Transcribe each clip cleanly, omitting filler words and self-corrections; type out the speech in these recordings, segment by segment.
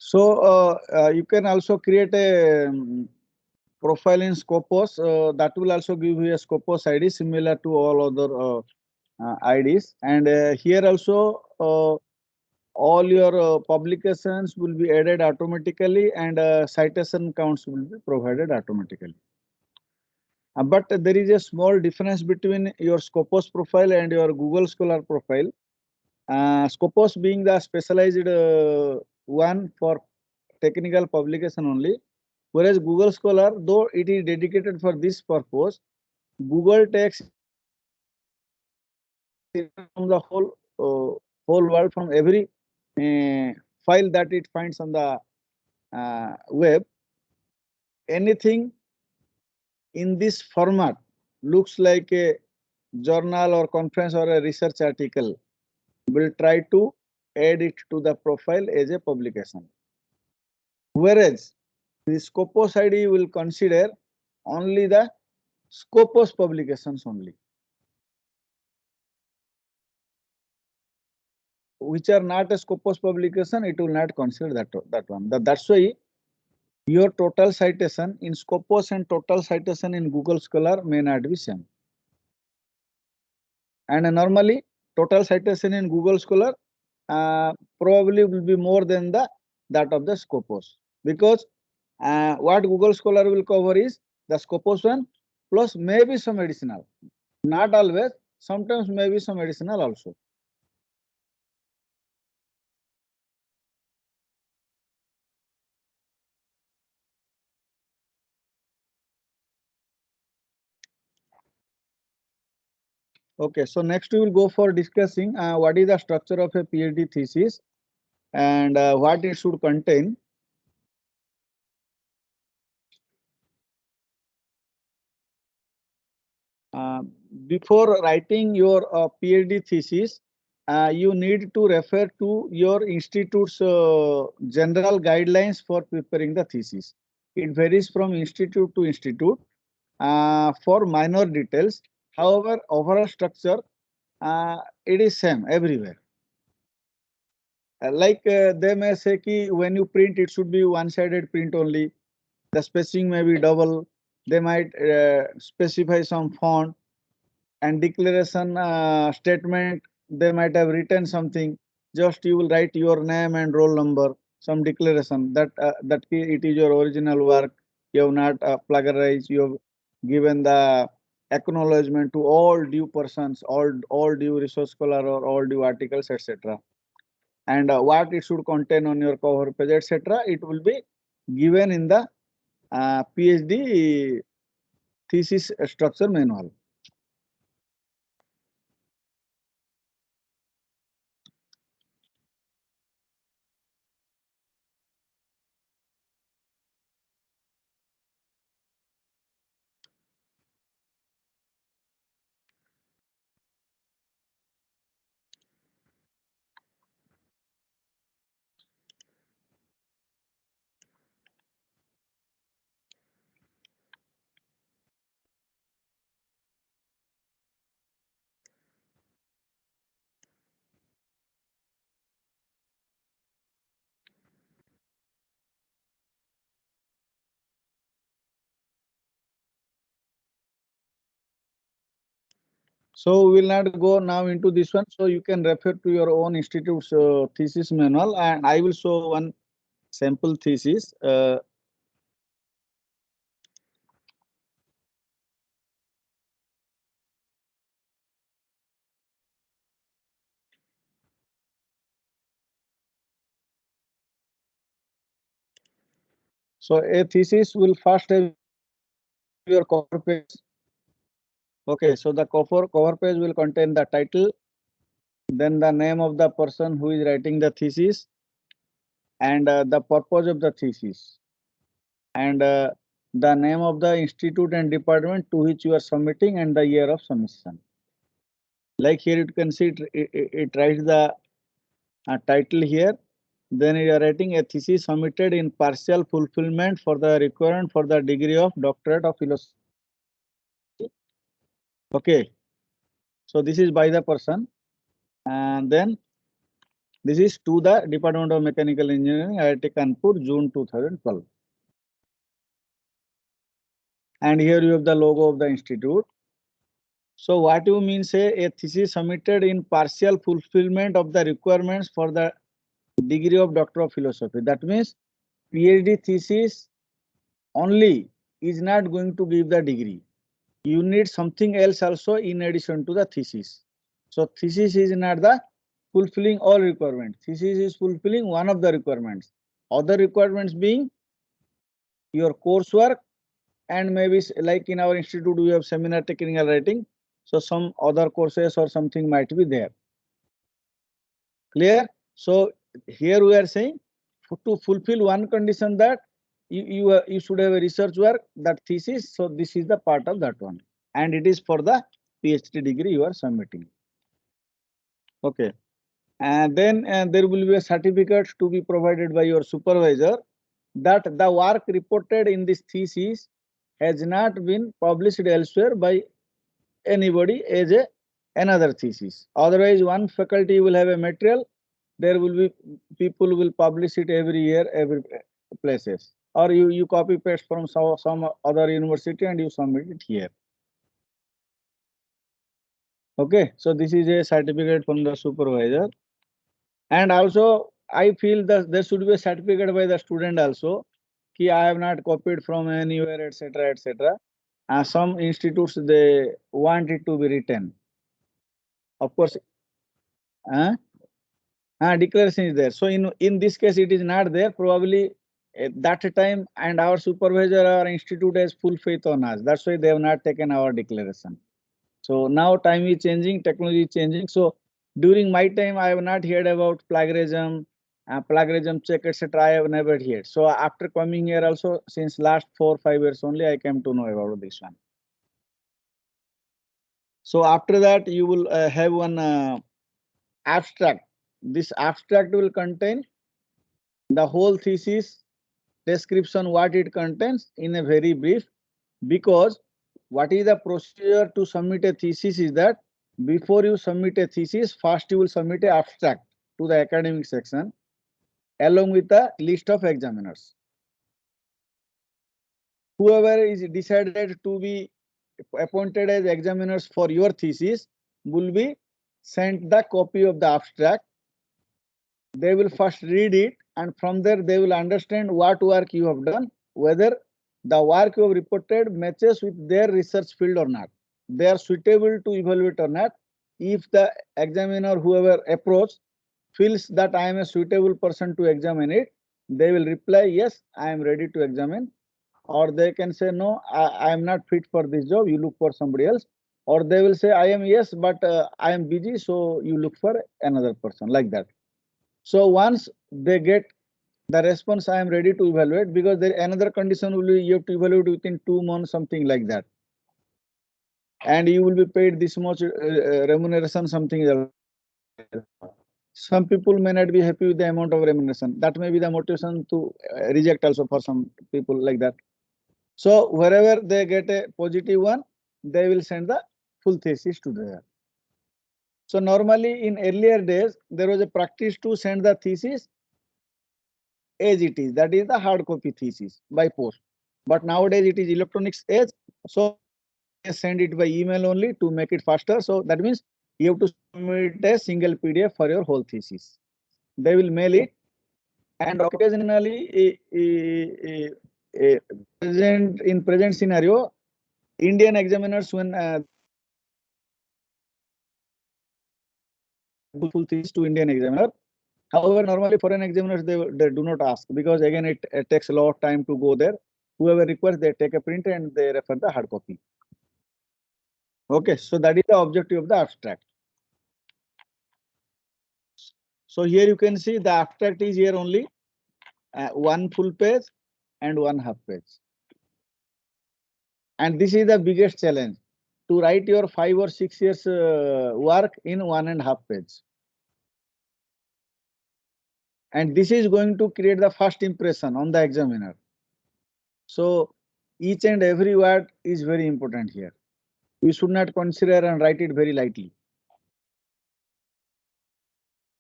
So you can also create a profile in Scopus. That will also give you a Scopus ID similar to all other IDs. And here also all your publications will be added automatically, and citation counts will be provided automatically. But there is a small difference between your Scopus profile and your Google Scholar profile. Scopus being the specialized one for technical publication only, whereas Google Scholar, though it is dedicated for this purpose, Google takes from the whole world, from every file that it finds on the web. Anything in this format looks like a journal or conference or a research article, will try to add it to the profile as a publication. Whereas the Scopus ID will consider only the Scopus publications only, which are not a Scopus publication. It will not consider that one. That's why your total citation in Scopus and total citation in Google Scholar may not be same. And normally total citation in Google Scholar probably will be more than that of the Scopus, because what Google Scholar will cover is the Scopus one plus maybe some additional, not always, sometimes maybe some additional also. Okay, so next we will go for discussing what is the structure of a PhD thesis and what it should contain. Before writing your PhD thesis, you need to refer to your institute's general guidelines for preparing the thesis. It varies from institute to institute for minor details. However, overall structure, it is same everywhere. They may say ki when you print, it should be one-sided print only. The spacing may be double. They might specify some font, and declaration statement, they might have written something. Just you will write your name and roll number, some declaration that it is your original work. You have not plagiarized. You have given the acknowledgement to all due persons, all due resource scholar or all due articles, etc. And what it should contain on your cover page, etc. It will be given in the PhD thesis structure manual. So we will not go now into this one. So you can refer to your own institute's thesis manual, and I will show one sample thesis. So a thesis will first have your cover page. Okay, so the cover page will contain the title, then the name of the person who is writing the thesis, and the purpose of the thesis, and the name of the institute and department to which you are submitting, and the year of submission. Like here you can see it writes the title here. Then you are writing a thesis submitted in partial fulfillment for the requirement for the degree of doctorate of philosophy. Okay, so this is by the person, and then This is to the Department of Mechanical Engineering, IIT Kanpur, June 2012. And here you have the logo of the institute. So what you mean say a thesis submitted in partial fulfillment of the requirements for the degree of Doctor of Philosophy. That means PhD thesis only is not going to give the degree. You need something else also in addition to the thesis. So thesis is not the fulfilling all requirements. Thesis is fulfilling one of the requirements. Other requirements being your coursework, and maybe like in our institute we have seminar technical writing. So some other courses or something might be there. Clear? So here we are saying to fulfill one condition that you should have a research work, that thesis. So this is the part of that one, and it is for the PhD degree you are submitting. Okay, and then there will be a certificate to be provided by your supervisor that the work reported in this thesis has not been published elsewhere by anybody as a another thesis. Otherwise, one faculty will have a material. There will be people will publish it every year, every places. Or you copy paste from some other university and you submit it here. Okay, so this is a certificate from the supervisor. And also, I feel that there should be a certificate by the student also. Ki I have not copied from anywhere, etc., etc. Some institutes they want it to be written. Of course, declaration is there. So in this case, it is not there. Probably at that time, and our supervisor or institute has full faith on us. That's why they have not taken our declaration. So now time is changing, technology is changing. So during my time, I have not heard about plagiarism check, etc. I have never heard. So after coming here also, since last 4-5 years only, I came to know about this one. So after that, you will have one abstract. This abstract will contain the whole thesis description, what it contains in a very brief, because what is the procedure to submit a thesis is that before you submit a thesis, first you will submit an abstract to the academic section along with a list of examiners. Whoever is decided to be appointed as examiners for your thesis will be sent the copy of the abstract. They will first read it, and from there they will understand what work you have done, whether the work you have reported matches with their research field or not. They are suitable to evaluate or not. If the examiner, whoever approach, feels that I am a suitable person to examine it, they will reply, yes, I am ready to examine. Or they can say, no, I am not fit for this job, you look for somebody else. Or they will say, I am, yes, but I am busy, so you look for another person, like that. So once they get the response, I am ready to evaluate, because there another condition will be you have to evaluate within 2 months, something like that. And you will be paid this much remuneration, something else. Some people may not be happy with the amount of remuneration. That may be the motivation to reject also for some people, like that. So wherever they get a positive one, they will send the full thesis to there. So normally in earlier days, there was a practice to send the thesis as it is, that is the hard copy thesis by post. But nowadays it is electronics age, so they send it by email only to make it faster. So that means you have to submit a single PDF for your whole thesis. They will mail it, and occasionally present scenario, Indian examiners, when full thesis to Indian examiner. However, normally foreign examiners, they do not ask, because again it takes a lot of time to go there. Whoever requests, they take a print and they refer the hard copy. Okay, so that is the objective of the abstract. So here you can see the abstract is here only one full page and one half page. And this is the biggest challenge, to write your 5 or 6 years work in 1.5 page. And this is going to create the first impression on the examiner. So each and every word is very important here. We should not consider and write it very lightly.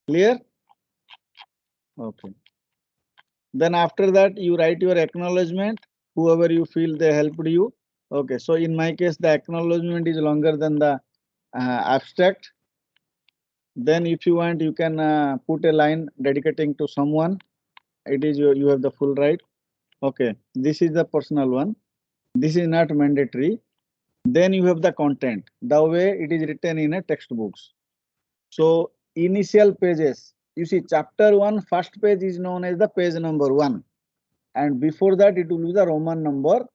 Clear? Okay. Then after that, you write your acknowledgement, whoever you feel they helped you. Okay. So in my case, the acknowledgement is longer than the abstract. Then if you want, you can put a line dedicating to someone. It is you have the full right. Okay. This is the personal one. This is not mandatory. Then you have the content, the way it is written in a textbooks. So initial pages, you see chapter 1 first page is known as the page number 1, and before that it will be the Roman number,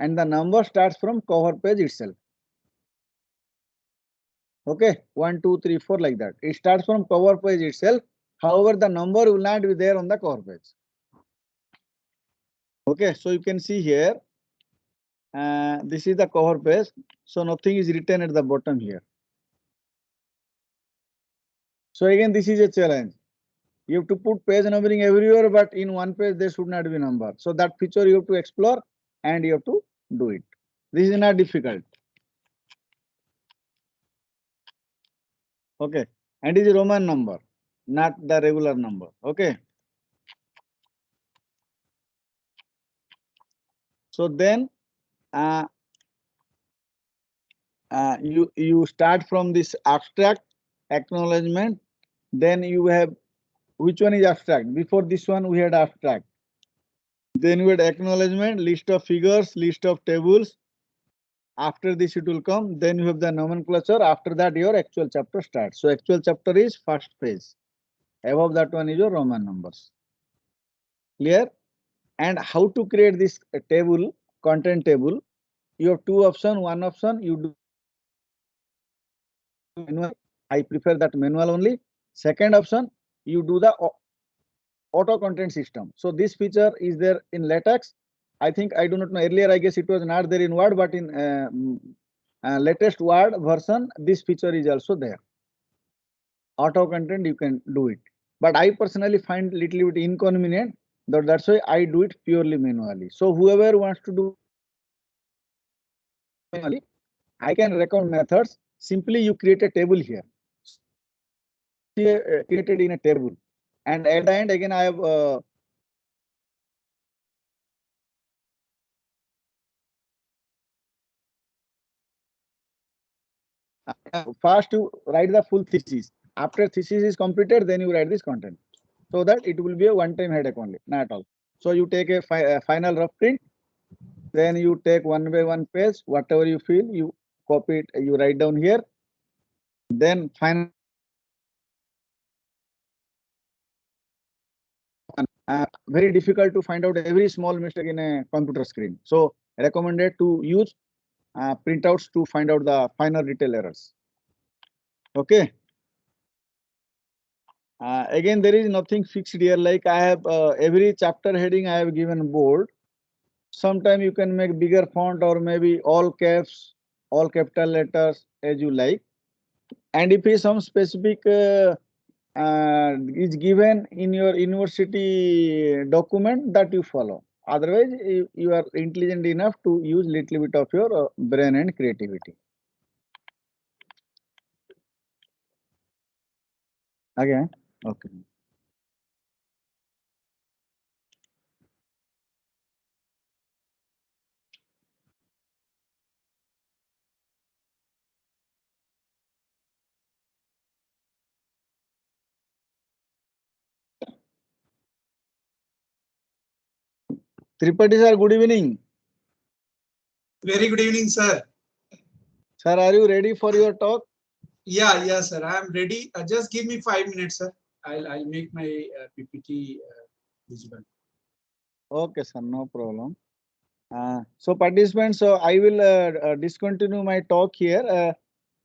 and the number starts from cover page itself. Okay, 1, 2, 3, 4 like that. It starts from cover page itself. However, the number will not be there on the cover page. Okay, so you can see here, this is the cover page. So nothing is written at the bottom here. So again, this is a challenge. You have to put page numbering everywhere, but in one page there should not be number. So that feature you have to explore and you have to do it. This is not difficult. Okay. And it is Roman number, not the regular number. Okay. So then uh, you start from this abstract acknowledgement. Then you have, which one is abstract? Before this one we had abstract. Then we had acknowledgement, list of figures, list of tables. After this it will come. Then you have the nomenclature. After that your actual chapter starts. So actual chapter is first page. Above that one is your Roman numbers. Clear? And how to create this table, content table? You have two options. One option you do manual. I prefer that manual only. Second option, you do the auto content system. So this feature is there in latex. I think, I do not know, earlier I guess it was not there in Word, but in latest Word version this feature is also there. Auto content you can do it, but I personally find little bit inconvenient. That's why I do it purely manually. So whoever wants to do manually, I can recommend methods. Simply you create a table here. Created in a table, and at the end again I have first you write the full thesis. After thesis is completed, then you write this content, so that it will be a one-time headache only, not all. So you take a final rough print, then you take one by one page, whatever you feel, you copy it, you write down here, then final. Very difficult to find out every small mistake in a computer screen. So recommended to use printouts to find out the final detail errors. Okay. Again, there is nothing fixed here. Like I have every chapter heading I have given bold. Sometime you can make bigger font or maybe all caps, all capital letters as you like. And if is some specific is given in your university document, that you follow. Otherwise, you are intelligent enough to use little bit of your brain and creativity. Again, okay. Tripathi sir, good evening. Very good evening, sir. Sir, are you ready for your talk? Yeah, sir. I am ready. Just give me 5 minutes, sir. I'll make my PPT visible. Okay, sir, no problem. So participants, so I will discontinue my talk here.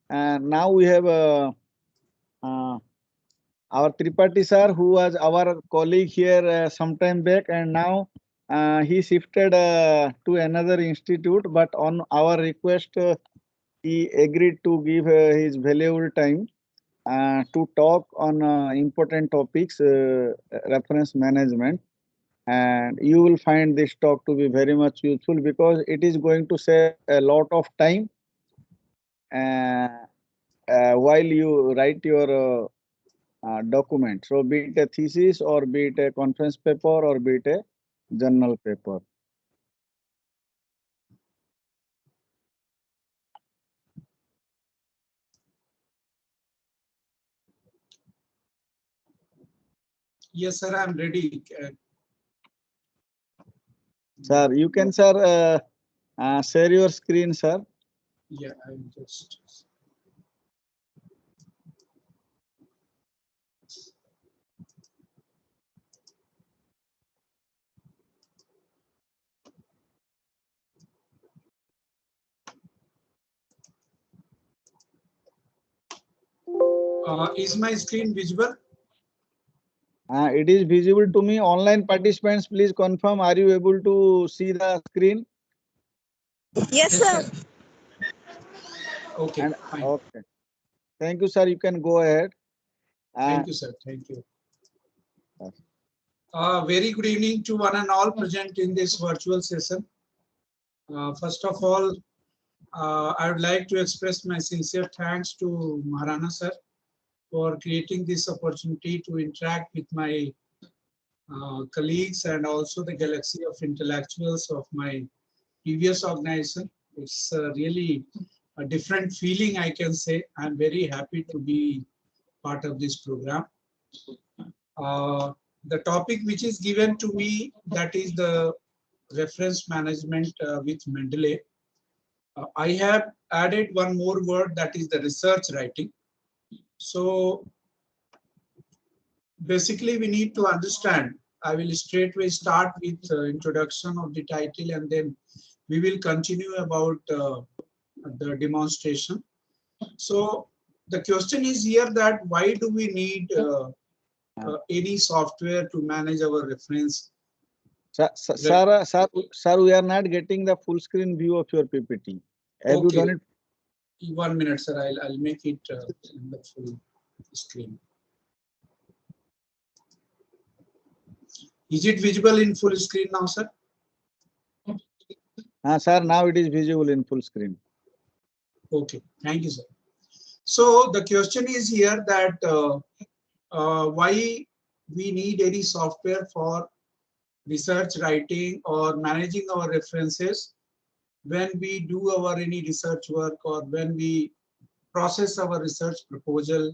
Now we have uh, our Tripathi sir, who was our colleague here some time back, and now he shifted to another institute. But on our request, he agreed to give his valuable time to talk on important topics, reference management. And you will find this talk to be very much useful because it is going to save a lot of time uh, while you write your document. So be it a thesis or be it a conference paper or be it a journal paper. Yes, sir, I'm ready. Sir, you can, sir, share your screen, sir. Yeah, I'm just. Is my screen visible? It is visible to me. Online participants, please confirm. Are you able to see the screen? Yes, sir. Okay, And fine. okay. Thank you, sir. You can go ahead. Thank you, sir. Thank you. Very good evening to one and all present in this virtual session. First of all, I would like to express my sincere thanks to Maharana sir for creating this opportunity to interact with my colleagues and also the galaxy of intellectuals of my previous organization. It's really a different feeling, I can say. I'm very happy to be part of this program. The topic which is given to me, that is the reference management with Mendeley. I have added one more word, that is the research writing. So basically we need to understand. I will straightway start with introduction of the title and then we will continue about the demonstration. So the question is here that why do we need any software to manage our reference? Sir, we are not getting the full screen view of your PPT. Have you done Okay, it? 1 minute, sir. I'll make it in the full screen. Is it visible in full screen now, sir? Sir, now it is visible in full screen. Okay, thank you, sir. So the question is here that why we need any software for research writing or managing our references when we do our any research work or when we process our research proposal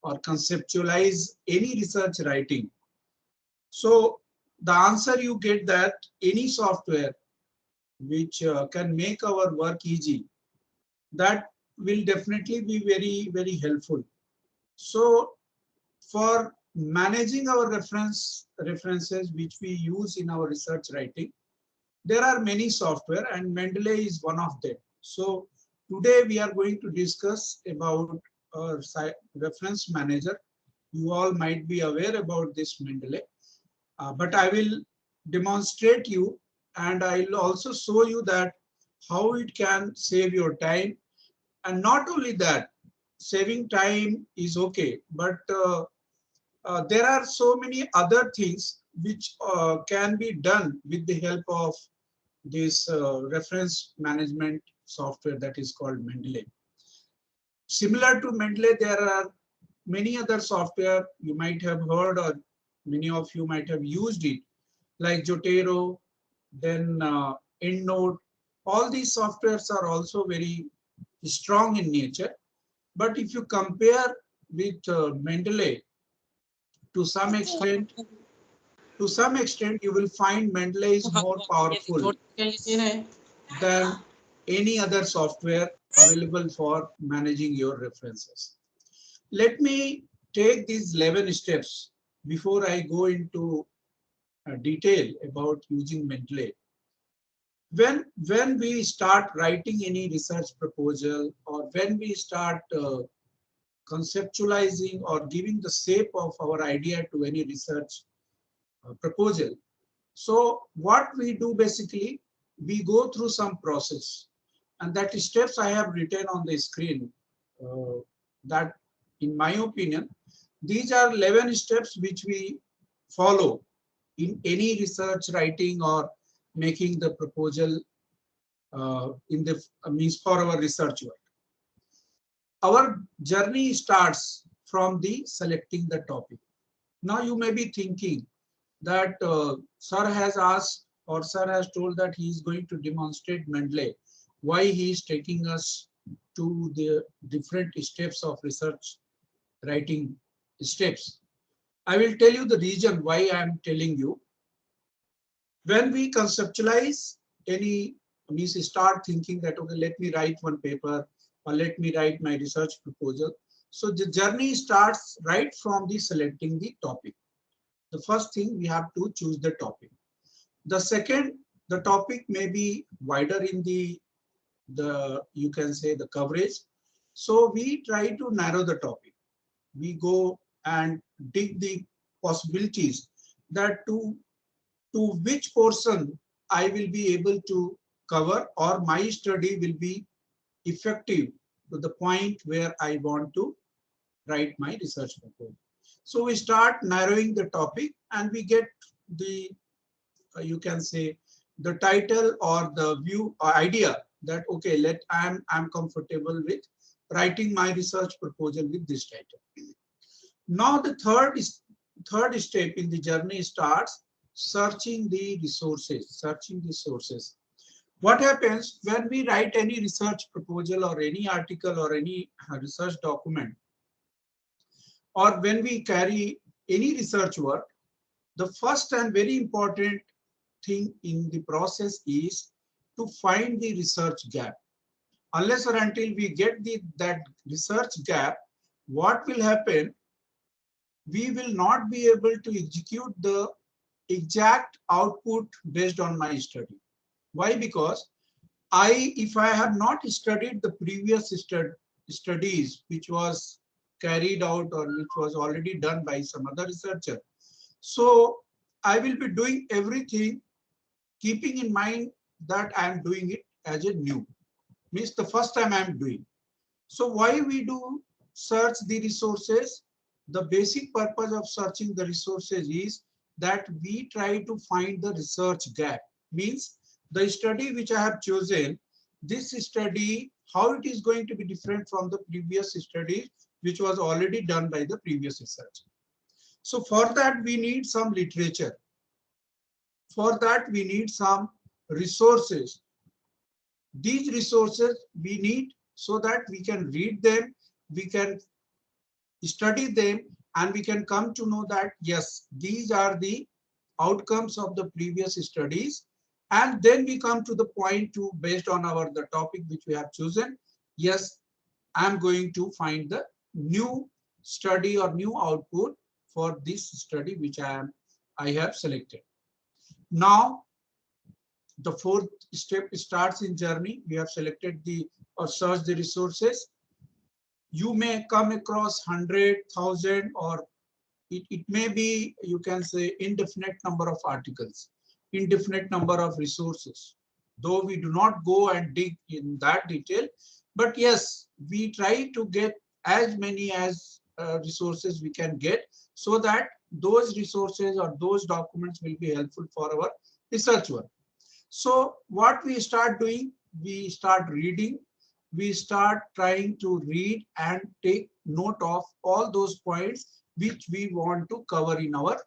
or conceptualize any research writing. So the answer you get that any software which can make our work easy, that will definitely be very, very helpful. So for managing our references which we use in our research writing, there are many software and Mendeley is one of them. So today we are going to discuss about our reference manager. You all might be aware about this Mendeley, but I will demonstrate you and I will also show you that how it can save your time. And not only that, saving time is okay, but there are so many other things which can be done with the help of this reference management software that is called Mendeley. Similar to Mendeley, there are many other software you might have heard or many of you might have used it, like Jotero, then EndNote. All these softwares are also very strong in nature. But if you compare with Mendeley, to some extent, you will find Mendeley is more powerful than any other software available for managing your references. Let me take these 11 steps before I go into detail about using Mendeley. When we start writing any research proposal or when we start conceptualizing or giving the shape of our idea to any research proposal. So what we do basically, we go through some process and that steps I have written on the screen that in my opinion, these are 11 steps which we follow in any research writing or making the proposal in the means for our research work. Our journey starts from the selecting the topic. Now you may be thinking that sir has asked or sir has told that he is going to demonstrate Mendeley. Why he is taking us to the different steps of research writing steps. I will tell you the reason why I am telling you. When we conceptualize any, we start thinking that, okay, let me write one paper or let me write my research proposal. So the journey starts right from the selecting the topic. The first thing, we have to choose the topic. The second, the topic may be wider in the you can say the coverage. So we try to narrow the topic. We go and dig the possibilities that to which portion I will be able to cover, or my study will be effective to the point where I want to write my research proposal. So we start narrowing the topic and we get the, you can say, the title or the view or idea that, okay, I'm comfortable with writing my research proposal with this title. Now the third step in the journey starts searching the resources, What happens when we write any research proposal or any article or any research document, or when we carry any research work, the first and very important thing in the process is to find the research gap. Unless or until we get that research gap, what will happen? We will not be able to execute the exact output based on my study. Why? Because if I have not studied the previous studies which was carried out or which was already done by some other researcher, so I will be doing everything keeping in mind that I am doing it as a new. Means the first time I am doing. So why we do search the resources? The basic purpose of searching the resources is that we try to find the research gap. Means the study which I have chosen, this study, how it is going to be different from the previous study which was already done by the previous research. So for that we need some literature. For that we need some resources. These resources we need so that we can read them, we can study them, and we can come to know that, yes, these are the outcomes of the previous studies. And then we come to the point to, based on the topic which we have chosen, yes, I'm going to find the new study or new output for this study which I have selected. Now, the fourth step starts in journey. We have selected or searched the resources. You may come across 100,000 or it may be, you can say, indefinite number of articles, indefinite number of resources. Though we do not go and dig in that detail, but yes, we try to get as many as resources we can get, so that those resources or those documents will be helpful for our research work. So what we start doing, we start reading, we start trying to read and take note of all those points which we want to cover in our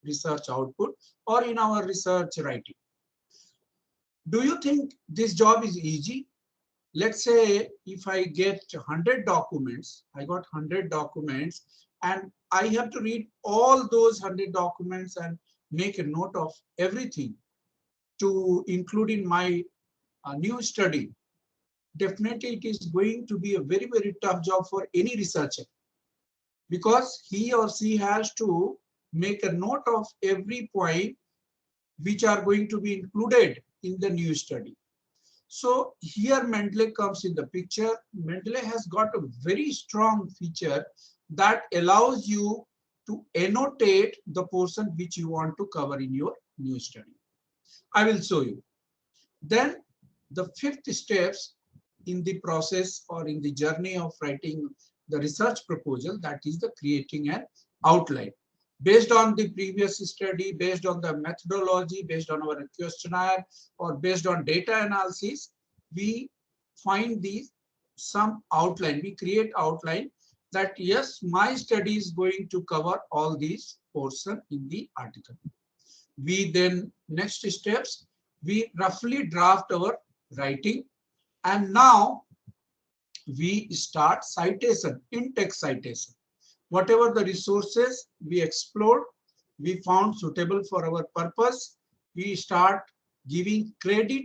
research output or in our research writing. Do you think this job is easy? Let's say if I get 100 documents, I got 100 documents and I have to read all those 100 documents and make a note of everything to include in my new study. Definitely it is going to be a very, very tough job for any researcher, because he or she has to make a note of every point which are going to be included in the new study. So here Mendeley comes in the picture. Mendeley has got a very strong feature that allows you to annotate the portion which you want to cover in your new study. I will show you. Then the fifth steps in the process or in the journey of writing the research proposal, that is the creating an outline. Based on the previous study, based on the methodology, based on our questionnaire, or based on data analysis, we find some outline, we create outline that yes, my study is going to cover all these portion in the article. We then, next steps, we roughly draft our writing, and now we start citation, in-text citation. Whatever the resources we explored, we found suitable for our purpose, we start giving credit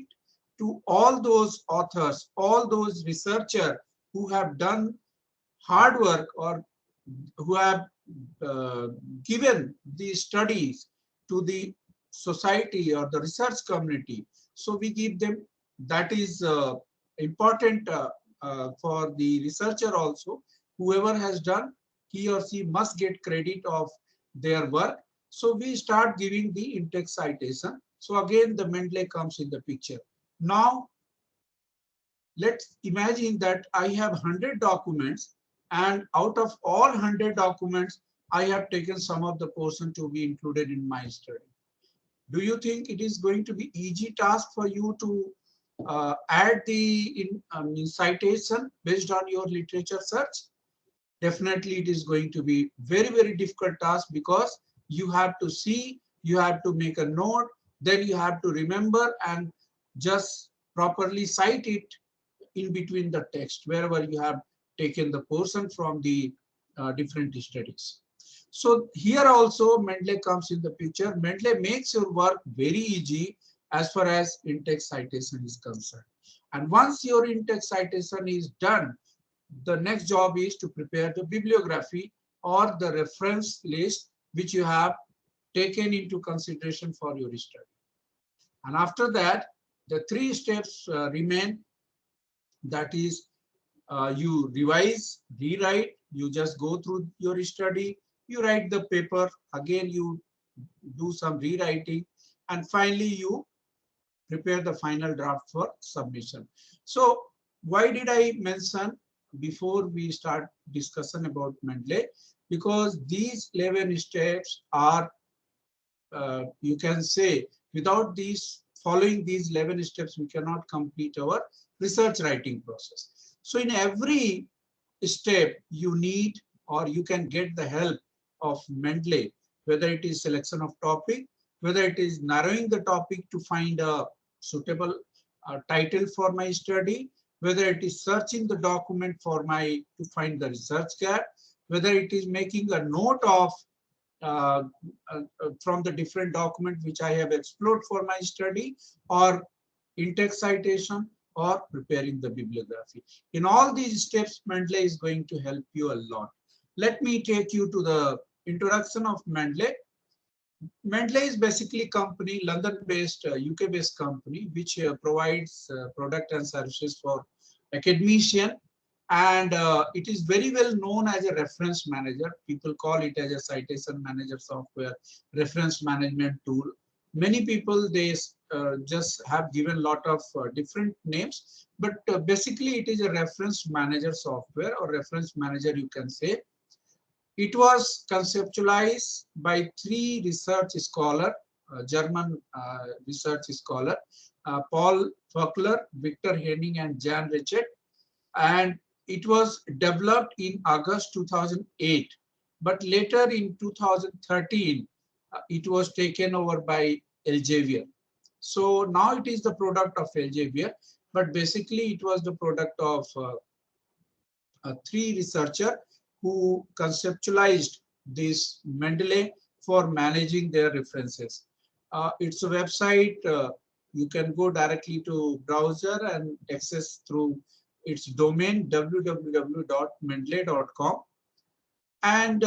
to all those authors, all those researchers who have done hard work or who have given these studies to the society or the research community. So we give them, that is important for the researcher also. Whoever has done, he or she must get credit of their work. So we start giving the in-text citation. So again, the Mendeley comes in the picture. Now, let's imagine that I have 100 documents, and out of all 100 documents, I have taken some of the portion to be included in my study. Do you think it is going to be easy task for you to add the citation based on your literature search? Definitely it is going to be very, very difficult task, because you have to see, you have to make a note, then you have to remember and just properly cite it in between the text wherever you have taken the portion from the different studies. So here also Mendeley comes in the picture. Mendeley makes your work very easy as far as in-text citation is concerned. And once your in-text citation is done, the next job is to prepare the bibliography or the reference list which you have taken into consideration for your study. And after that, the three steps remain. That is, you revise, rewrite, you just go through your study, you write the paper, again you do some rewriting, and finally you prepare the final draft for submission. So why did I mention before we start discussion about Mendeley? Because these 11 steps are, you can say, without these, following these 11 steps, we cannot complete our research writing process. So in every step you need, or you can get the help of Mendeley, whether it is selection of topic, whether it is narrowing the topic to find a suitable title for my study, whether it is searching the document for to find the research gap, whether it is making a note of from the different document which I have explored for my study, or in-text citation, or preparing the bibliography. In all these steps, Mendeley is going to help you a lot. Let me take you to the introduction of Mendeley. Mendeley is basically company, London-based, UK-based company, which provides product and services for academician, and it is very well known as a reference manager. People call it as a citation manager software, reference management tool. Many people, they just have given a lot of different names, but basically it is a reference manager software, or reference manager you can say. It was conceptualized by three research scholars, German research scholar, Paul Furkler, Victor Henning, and Jan Richet, and it was developed in August 2008. But later in 2013, it was taken over by Elsevier. So now it is the product of Elsevier, but basically it was the product of three researchers who conceptualized this Mendeley for managing their references. It's a website. You can go directly to browser and access through its domain www.mendeley.com. And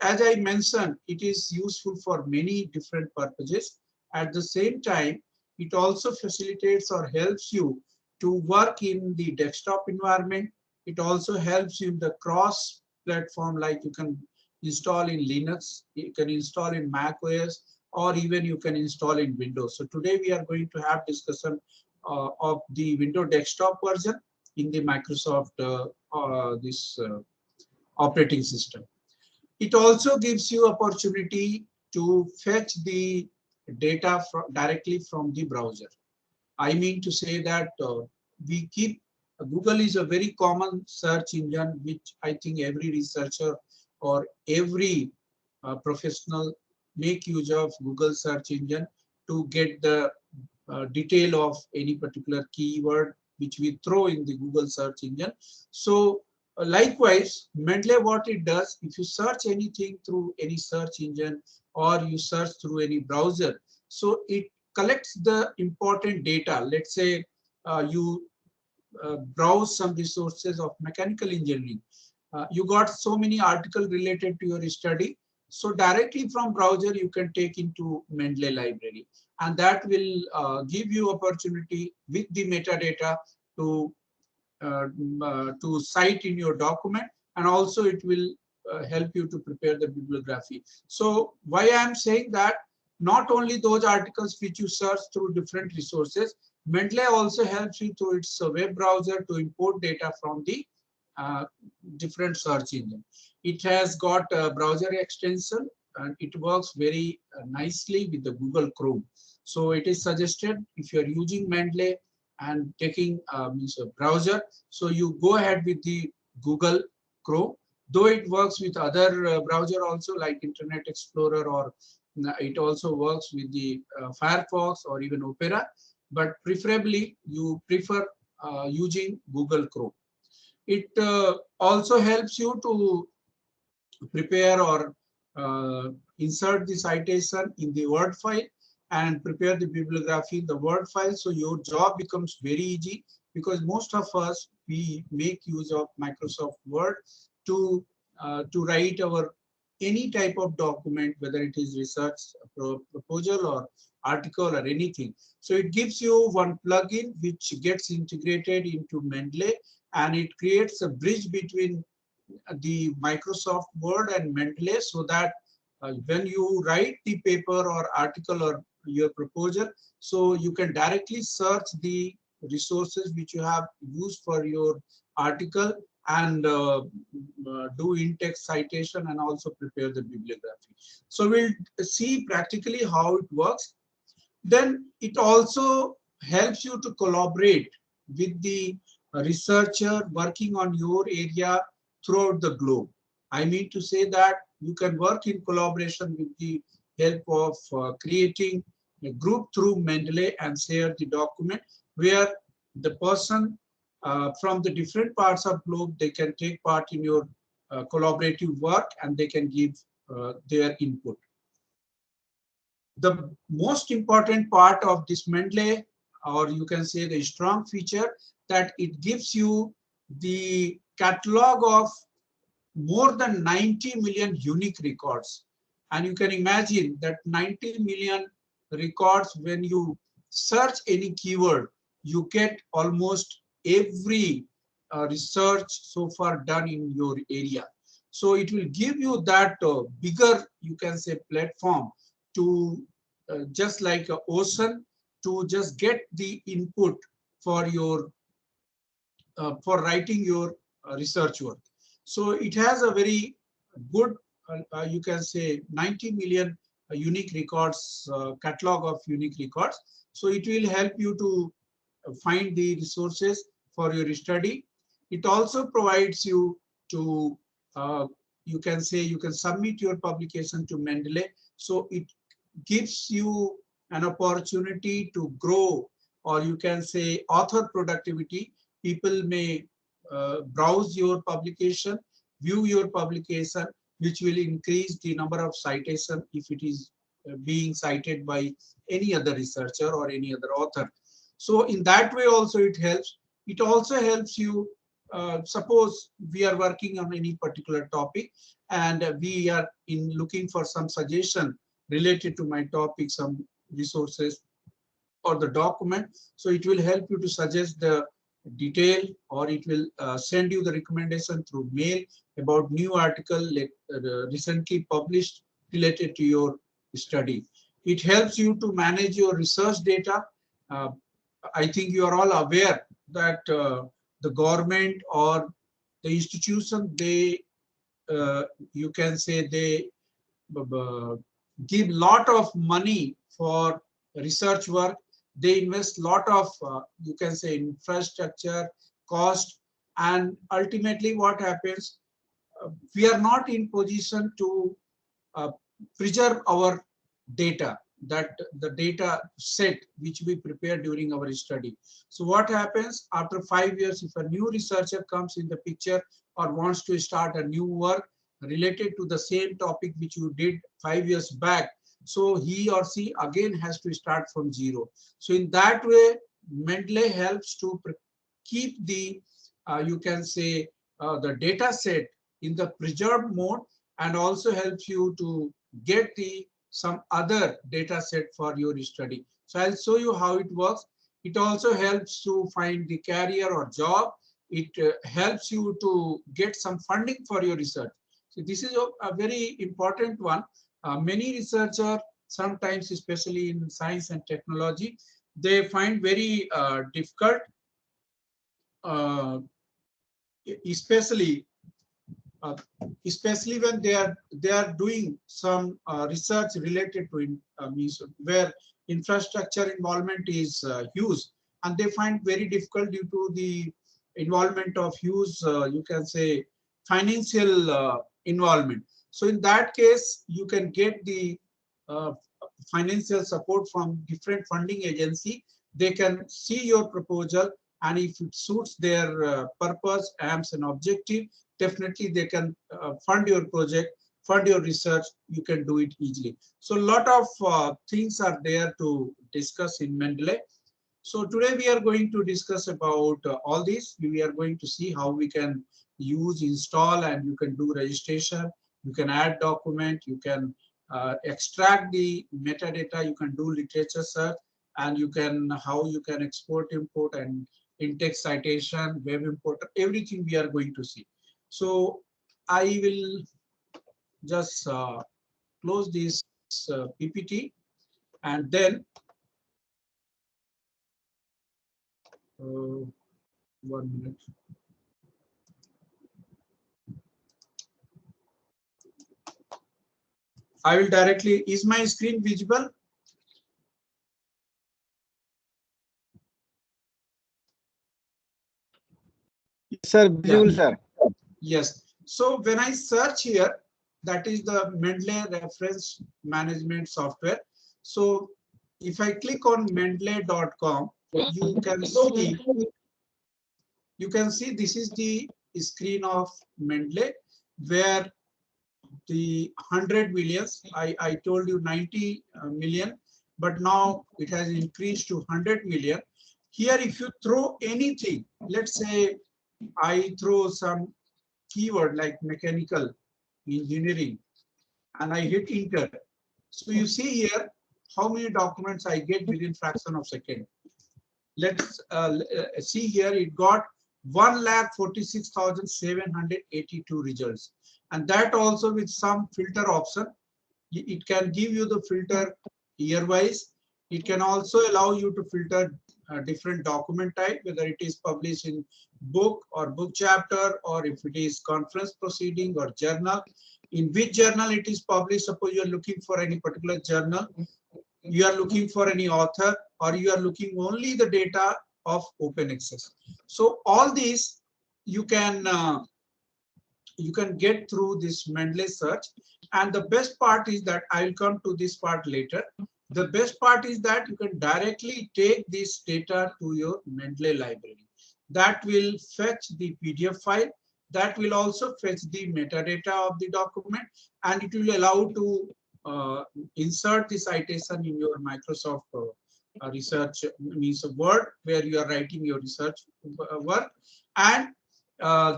as I mentioned, it is useful for many different purposes. At the same time, it also facilitates or helps you to work in the desktop environment. It also helps you in the cross platform, like you can install in Linux, you can install in Mac OS, or even you can install in Windows. So today we are going to have discussion of the Windows desktop version in the Microsoft operating system. It also gives you opportunity to fetch the data directly from the browser. I mean to say that we keep Google is a very common search engine, which I think every researcher or every professional make use of Google search engine to get the detail of any particular keyword which we throw in the Google search engine. So likewise, Mendeley, what it does, if you search anything through any search engine or you search through any browser, so it collects the important data. Let's say you browse some resources of mechanical engineering. You got so many articles related to your study. So directly from browser, you can take into Mendeley library, and that will give you opportunity with the metadata to cite in your document, and also it will help you to prepare the bibliography. So why I am saying that, not only those articles which you search through different resources, Mendeley also helps you through its web browser to import data from the uh, different search engine. It has got a browser extension and it works very nicely with the Google Chrome. So it is suggested if you are using Mendeley and taking means a browser, so you go ahead with the Google Chrome, though it works with other browser also like Internet Explorer, or it also works with the Firefox or even Opera, but preferably you prefer using Google Chrome. It also helps you to prepare or insert the citation in the Word file and prepare the bibliography in the Word file. So your job becomes very easy, because most of us, we make use of Microsoft Word to write our any type of document, whether it is research proposal or article or anything. So it gives you one plugin which gets integrated into Mendeley, and it creates a bridge between the Microsoft Word and Mendeley, so that when you write the paper or article or your proposal, so you can directly search the resources which you have used for your article and do in-text citation and also prepare the bibliography. So we'll see practically how it works. Then it also helps you to collaborate with the researcher working on your area throughout the globe. I mean to say that you can work in collaboration with the help of creating a group through Mendeley and share the document, where the person from the different parts of globe, they can take part in your collaborative work and they can give their input. The most important part of this Mendeley, or you can say the strong feature, that it gives you the catalog of more than 90 million unique records. And you can imagine that 90 million records, when you search any keyword, you get almost every research so far done in your area. So it will give you that bigger, you can say, platform to just like an ocean, to just get the input for your for writing your research work. So it has a very good, you can say, 90 million unique records, catalog of unique records. So it will help you to find the resources for your study. It also provides you to, you can say, you can submit your publication to Mendeley. So it gives you an opportunity to grow, or you can say author productivity. People may browse your publication, view your publication, which will increase the number of citation if it is being cited by any other researcher or any other author. So in that way also it helps. It also helps you, suppose we are working on any particular topic and we are looking for some suggestion related to my topic, some resources or the document. So it will help you to suggest the detail, or it will send you the recommendation through mail about new article recently published related to your study. It helps you to manage your research data. I think you are all aware that the government or the institution, they, you can say, they give lot of money for research work. They invest lot of, you can say, infrastructure, cost, and ultimately what happens, we are not in position to uh, preserve our data, that the data set which we prepare during our study. So what happens after 5 years, if a new researcher comes in the picture or wants to start a new work related to the same topic which you did 5 years back, so he or she again has to start from zero. So in that way, Mendeley helps to keep the, you can say, the data set in the preserved mode, and also helps you to get the some other data set for your study. So I'll show you how it works. It also helps to find the career or job. It helps you to get some funding for your research. So this is a very important one. Many researchers, sometimes especially in science and technology, they find very difficult, uh, especially uh, especially when they are doing some research related to means where infrastructure involvement is huge, and they find very difficult due to the involvement of huge, you can say, financial involvement. So in that case, you can get the uh, financial support from different funding agency. They can see your proposal, and if it suits their purpose, aims, and objective, definitely they can fund your project, fund your research. You can do it easily. So a lot of things are there to discuss in Mendeley. So today we are going to discuss about all this. We are going to see how we can use, install, and you can do registration. You can add document. You can extract the metadata. You can do literature search, and you can how you can export, import, and in-text citation, web importer. Everything we are going to see. So I will just close this PPT, and then uh, 1 minute. I will directly, is my screen visible? Yes, sir, Yeah. visual, sir. Yes. So when I search here, that is the Mendeley reference management software. So if I click on mendeley.com, you can see this is the screen of Mendeley, where the 100 millions, I told you 90 million, but now it has increased to 100 million. Here, if you throw anything, let's say I throw some keyword like mechanical engineering, and I hit enter. So you see here how many documents I get within fraction of second. Let's see here, it got 1,46,782 results, and that also with some filter option. It can give you the filter year wise. It can also allow you to filter different document type, whether it is published in book or book chapter, or if it is conference proceeding or journal, in which journal it is published. Suppose you are looking for any particular journal, you are looking for any author, or you are looking only the data of open access. So all these you can get through this Mendeley search. And the best part is that I'll come to this part later. The best part is that you can directly take this data to your Mendeley library. That will fetch the PDF file. That will also fetch the metadata of the document, and it will allow to insert the citation in your Microsoft research, means Word, where you are writing your research work. And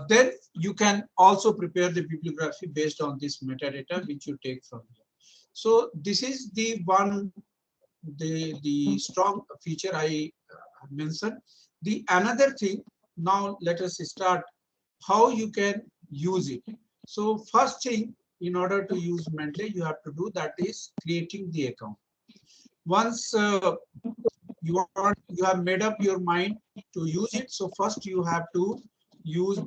then you can also prepare the bibliography based on this metadata which you take from here. So this is the one, the strong feature I mentioned. The another thing, now let us start how you can use it. So first thing, in order to use Mendeley, you have to do that is creating the account. Once you have made up your mind to use it, so first you have to use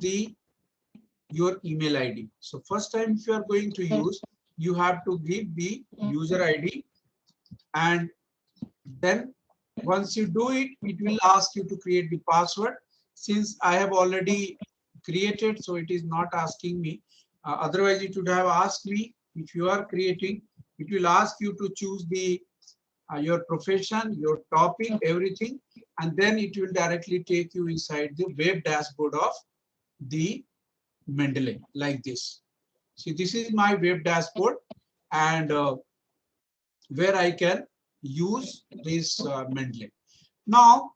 your email ID. So first time if you are going to use, you have to give the user ID, and then once you do it, it will ask you to create the password. since I have already created, so it is not asking me. Otherwise, it would have asked me. If you are creating, it will ask you to choose the your profession, your topic, everything, and then it will directly take you inside the web dashboard of the Mendeley like this. See, this is my web dashboard, and where I can use this Mendeley. Now,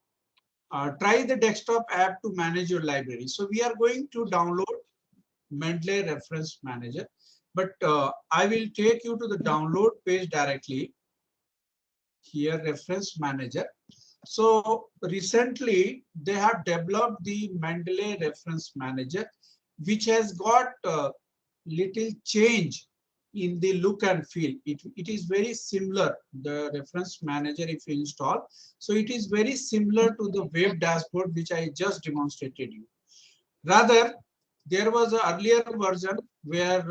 try the desktop app to manage your library. So we are going to download Mendeley Reference Manager, but I will take you to the download page directly. Here, Reference Manager. So recently they have developed the Mendeley Reference Manager, which has got little change in the look and feel. It is very similar, the reference manager, if you install. So it is very similar to the web dashboard, which I just demonstrated you. Rather, there was an earlier version where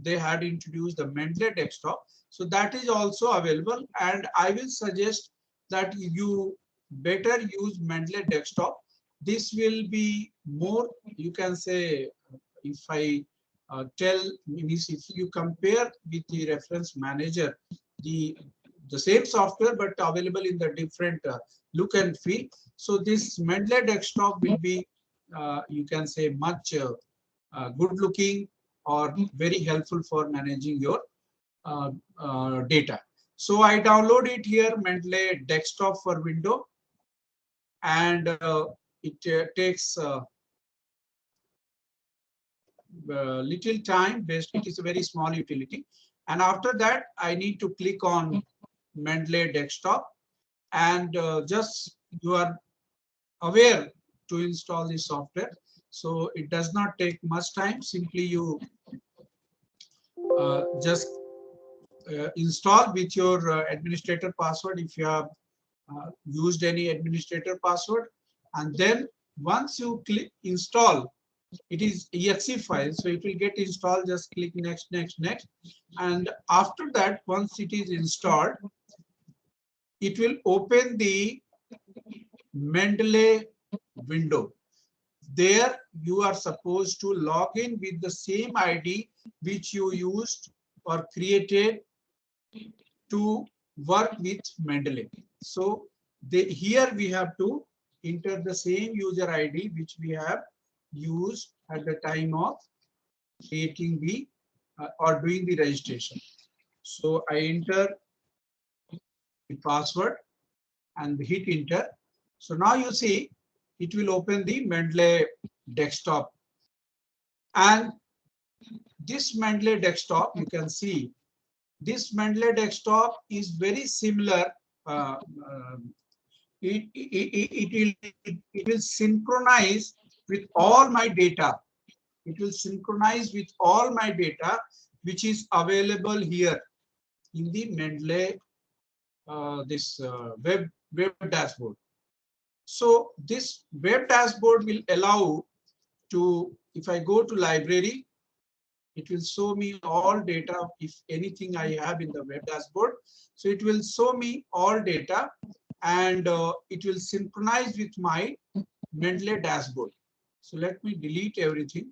they had introduced the Mendeley desktop. So that is also available. And I will suggest that you better use Mendeley desktop. This will be more, you can say, if I tell, means if you compare with the reference manager, the same software but available in the different look and feel. So this Mendeley desktop will be, you can say, much good looking or very helpful for managing your data. So I download it here, Mendeley desktop for Windows, and it takes little time based. It is a very small utility, and after that I need to click on Mendeley desktop, and just you are aware to install the software. So it does not take much time. Simply you just install with your administrator password if you have used any administrator password, and then once you click install, it is exe file, so it will get installed. Just click next, next, next, and after that, once it is installed, it will open the Mendeley window. There you are supposed to log in with the same ID which you used or created to work with Mendeley. So here we have to enter the same user ID which we have used at the time of creating the or doing the registration. So I enter the password and hit enter. So now you see it will open the Mendeley desktop, and this Mendeley desktop, you can see this Mendeley desktop is very similar. Uh, uh, it will synchronize with all my data. It will synchronize with all my data, which is available here in the Mendeley web dashboard. So this web dashboard will allow to, if I go to library, it will show me all data, if anything I have in the web dashboard. So it will show me all data, and it will synchronize with my Mendeley dashboard. So let me delete everything.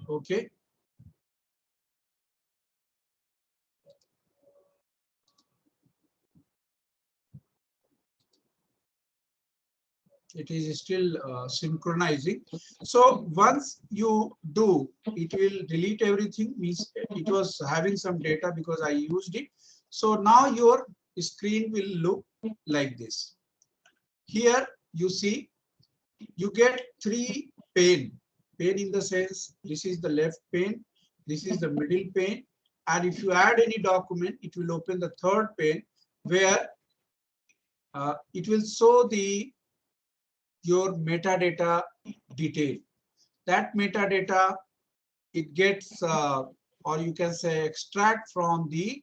Okay. It is still synchronizing. So once you do, it will delete everything. Means it was having some data because I used it. So now your screen will look like this. Here you see you get three pane. Pane in the sense, this is the left pane, this is the middle pane, and if you add any document, it will open the third pane where it will show your metadata detail. That metadata, it gets or you can say extract from the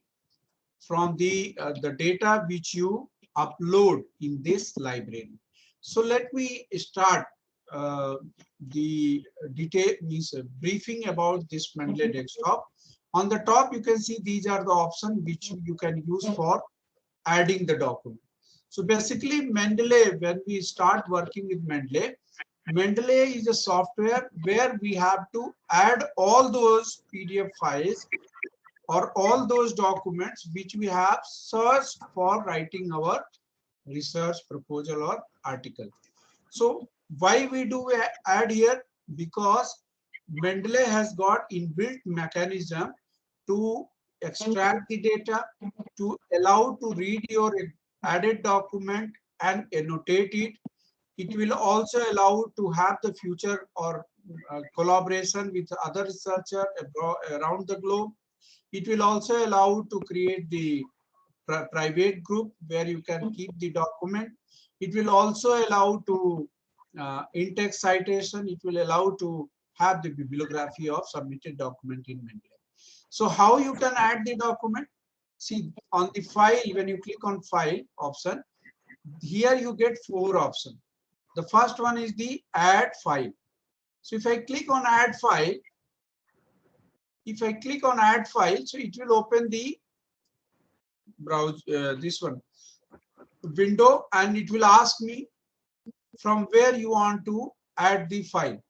data which you upload in this library. So let me start the detail means briefing about this Mendeley desktop. On the top, you can see these are the options which you can use for adding the document. So basically, Mendeley, when we start working with Mendeley, Mendeley is a software where we have to add all those PDF files or all those documents which we have searched for writing our research proposal or article. So why we do add here? Because Mendeley has got inbuilt mechanism to extract the data, to allow to read your added document and annotate it. It will also allow to have the future or collaboration with other researchers around the globe. It will also allow to create the private group where you can keep the document. It will also allow to in-text citation. It will allow to have the bibliography of submitted document in Mendeley. So how you can add the document? See, on the file, when you click on file option, here you get 4 options. The first one is the add file. So if I click on add file, so it will open the browse this one window, and it will ask me from where you want to add the file.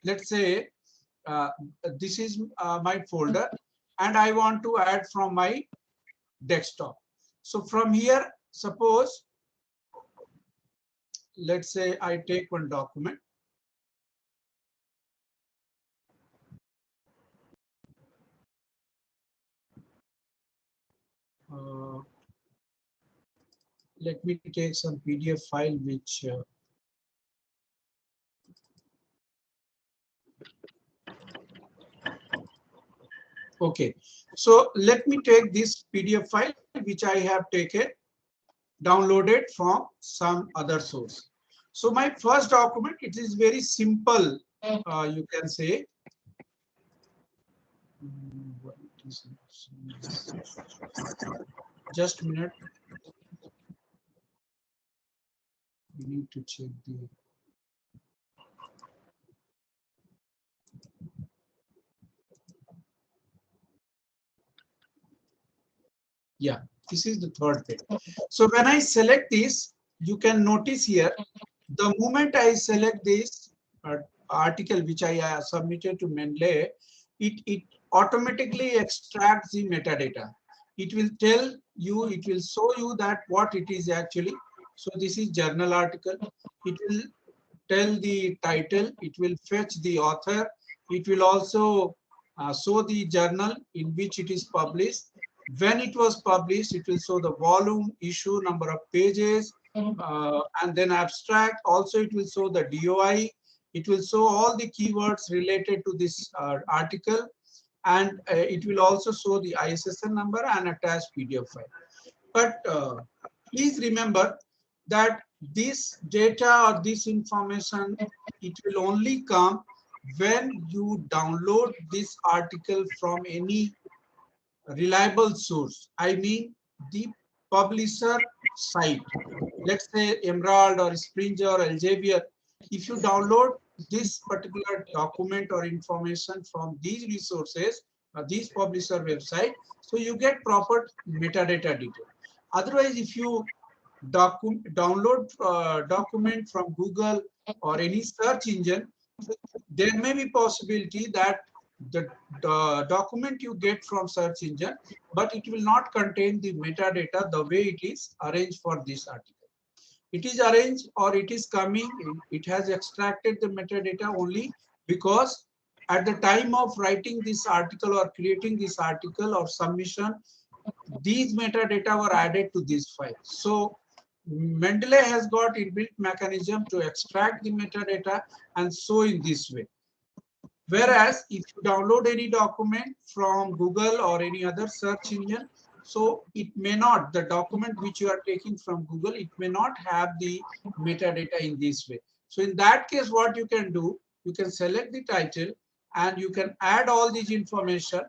Let's say this is my folder and I want to add from my desktop. So from here, suppose, let's say I take one document. Let me take some PDF file which okay, so let me take this PDF file which I have taken, downloaded from some other source. So my first document, it is very simple, you can say. Just a minute. We need to check the. Yeah, this is the third page. So when I select this, you can notice here, the moment I select this article which I submitted to Mendeley, it automatically extracts the metadata. It will tell you, it will show you that what it is actually. So this is journal article. It will tell the title. It will fetch the author. It will also show the journal in which it is published. When it was published, it will show the volume, issue, number of pages, and then abstract. Also, it will show the DOI. It will show all the keywords related to this article, and it will also show the ISSN number and attached PDF file. But please remember that this data or this information, it will only come when you download this article from any reliable source. I mean the publisher site. Let's say Emerald or Springer or Elsevier. If you download this particular document or information from these resources, these publisher website, so you get proper metadata detail. Otherwise, if you download document from Google or any search engine, there may be possibility that the document you get from search engine, but it will not contain the metadata the way it is arranged for this article. It is arranged or it is coming, it has extracted the metadata only because at the time of writing this article or creating this article or submission, these metadata were added to this file. So Mendeley has got inbuilt mechanism to extract the metadata and show in this way. Whereas if you download any document from Google or any other search engine, so it may not, the document which you are taking from Google, it may not have the metadata in this way. So in that case, what you can do, you can select the title and you can add all this information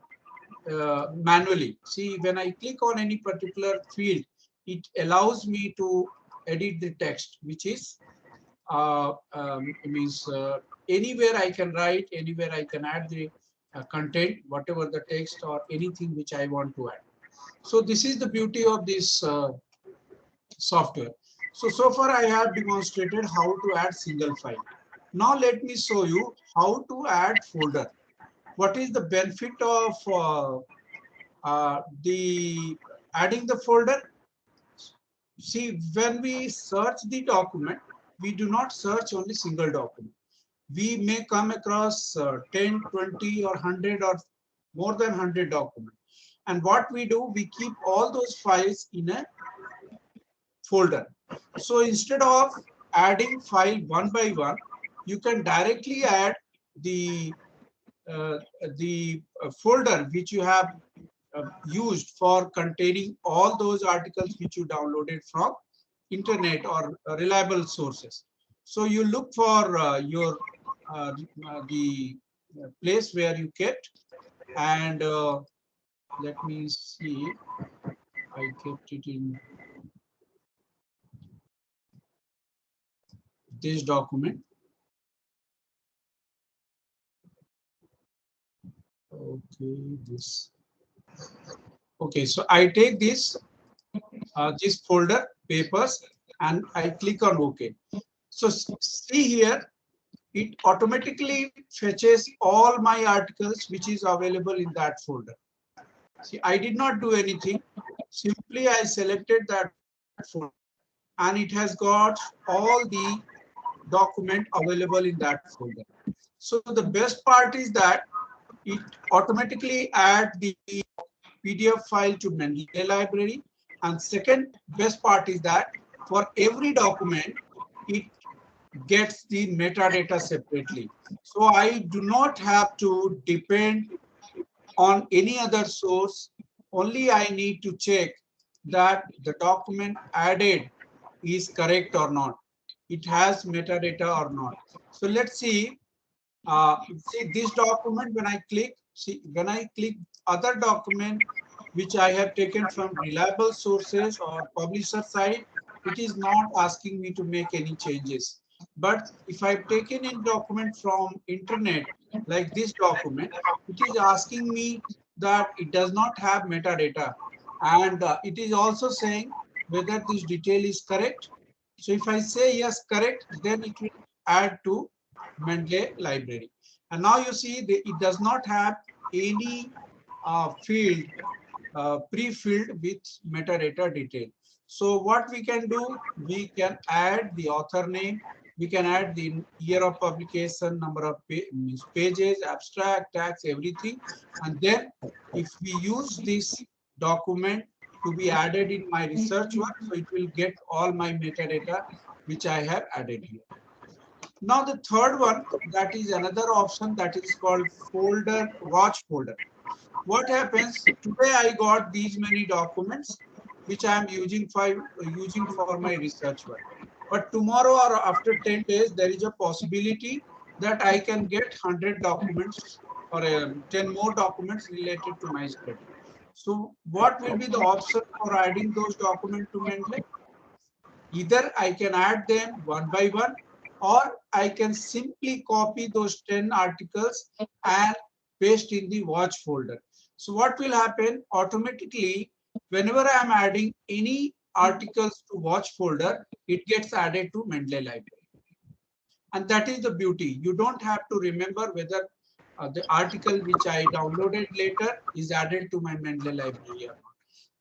manually. See, when I click on any particular field, it allows me to edit the text, which is means anywhere I can write, anywhere I can add the content, whatever the text or anything which I want to add. So this is the beauty of this software. So far I have demonstrated how to add single file. Now let me show you how to add folder. What is the benefit of the adding the folder? See, when we search the document, we do not search only single document. We may come across 10, 20 or 100 or more than 100 documents. And what we do, we keep all those files in a folder. So instead of adding file one by one, you can directly add the uh, folder which you have used for containing all those articles which you downloaded from internet or reliable sources. So you look for your the place where you kept, and let me see, I kept it in this document. Okay, this. Okay, so I take this folder papers and I click on OK. So see here, it automatically fetches all my articles which is available in that folder. See, I did not do anything. Simply I selected that folder and it has got all the document available in that folder. So the best part is that it automatically adds the PDF file to Mendeley library. And second best part is that for every document, it gets the metadata separately. So I do not have to depend on any other source. Only I need to check that the document added is correct or not. It has metadata or not. So let's see. See this document, when I click, see when I click other document which I have taken from reliable sources or publisher side, it is not asking me to make any changes. But if I've taken a document from internet, like this document, it is asking me that it does not have metadata. And it is also saying whether this detail is correct. So if I say yes, correct, then it will add to Mendeley library. And now you see it does not have any field pre-filled with metadata detail. So what we can do, we can add the author name, we can add the year of publication, number of pages, abstract, tags, everything. And then if we use this document to be added in my research work, so it will get all my metadata which I have added here. Now the third one, that is another option, that is called folder, watch folder. What happens today? I got these many documents which I am using for my research work. But tomorrow or after 10 days, there is a possibility that I can get 100 documents or 10 more documents related to my study. So what will be the option for adding those documents to Mendeley? Either I can add them one by one, or I can simply copy those 10 articles and paste in the watch folder. So what will happen automatically, whenever I am adding any articles to watch folder, it gets added to Mendeley library. And that is the beauty. You don't have to remember whether the article which I downloaded later is added to my Mendeley library or not.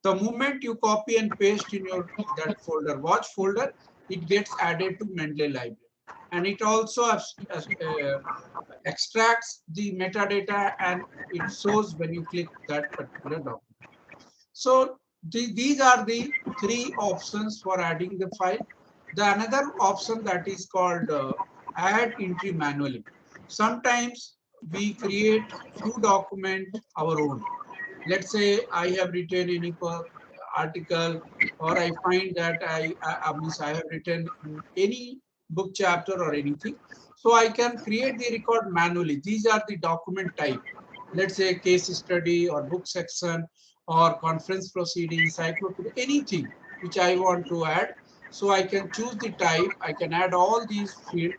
The moment you copy and paste in your that folder, watch folder, it gets added to Mendeley library. And it also extracts the metadata and it shows when you click that particular document. So these are the three options for adding the file. The another option that is called add entry manually. Sometimes we create few documents our own. Let's say I have written any article, or I find that I have written any book chapter or anything. So I can create the record manually. These are the document type. Let's say case study or book section or conference proceedings, encyclopedia, anything which I want to add. So I can choose the type, I can add all these fields,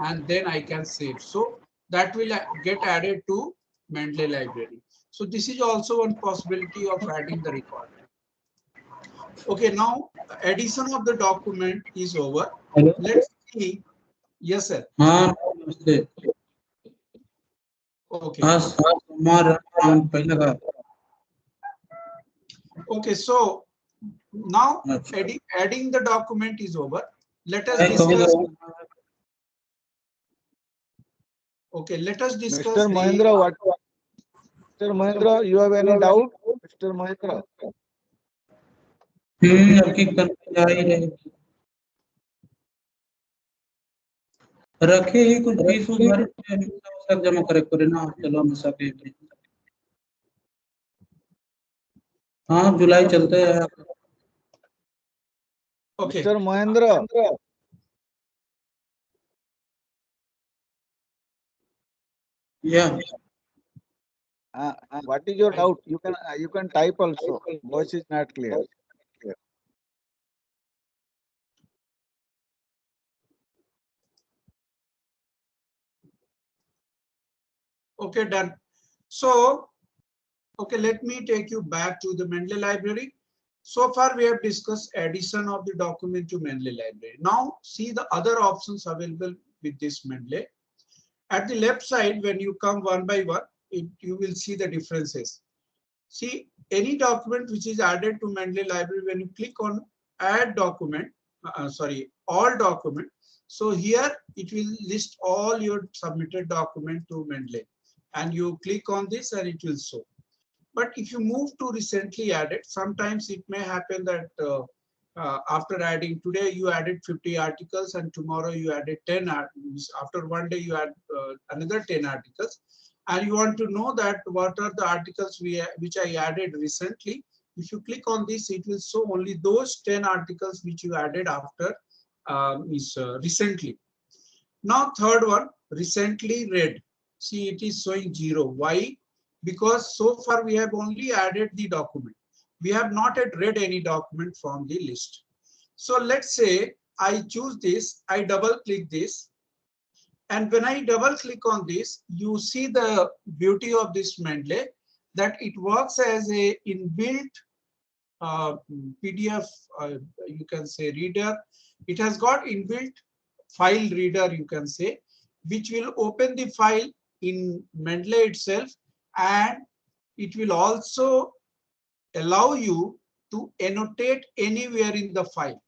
and then I can save. So that will get added to Mendeley library. So this is also one possibility of adding the record. Okay, now addition of the document is over. Hello Let's see. Yes, sir. हाँ नमस्ते Okay. हाँ सोमवार पहले का Okay, so now अच्छा adding the document is over. Let us कभी discuss. कभी Okay, let us discuss Mr. Mahendra, Mr. Mahendra, you have any doubt? Mr. Mahendra. अबकी करके जा ही रहे रखे ही कुछ फीस भर सब जमा करे करे ना चलो हम सके हाँ जुलाई चलते हैं Okay. Mr. Mahendra, या what is your doubt? You can type also. Voice is not clear. Okay, done. So, okay, let me take you back to the Mendeley library. So far, we have discussed addition of the document to Mendeley library. Now, see the other options available with this Mendeley. At the left side, when you come one by one, you will see the differences. See, any document which is added to Mendeley library, when you click on add document, all document. So here it will list all your submitted document to Mendeley, and you click on this and it will show. But if you move to recently added, sometimes it may happen that after adding today you added 50 articles and tomorrow you added 10 articles. After one day you add another 10 articles, and you want to know that what are the articles which I added recently. If you click on this, it will show only those 10 articles which you added after recently. Now third one, recently read. See, it is showing 0. Why? Because so far we have only added the document. We have not yet read any document from the list. So let's say I choose this, I double click this. And when I double click on this, you see the beauty of this Mendeley, that it works as a inbuilt PDF, you can say reader. It has got inbuilt file reader, you can say, which will open the file in Mendeley itself, and it will also allow you to annotate anywhere in the file.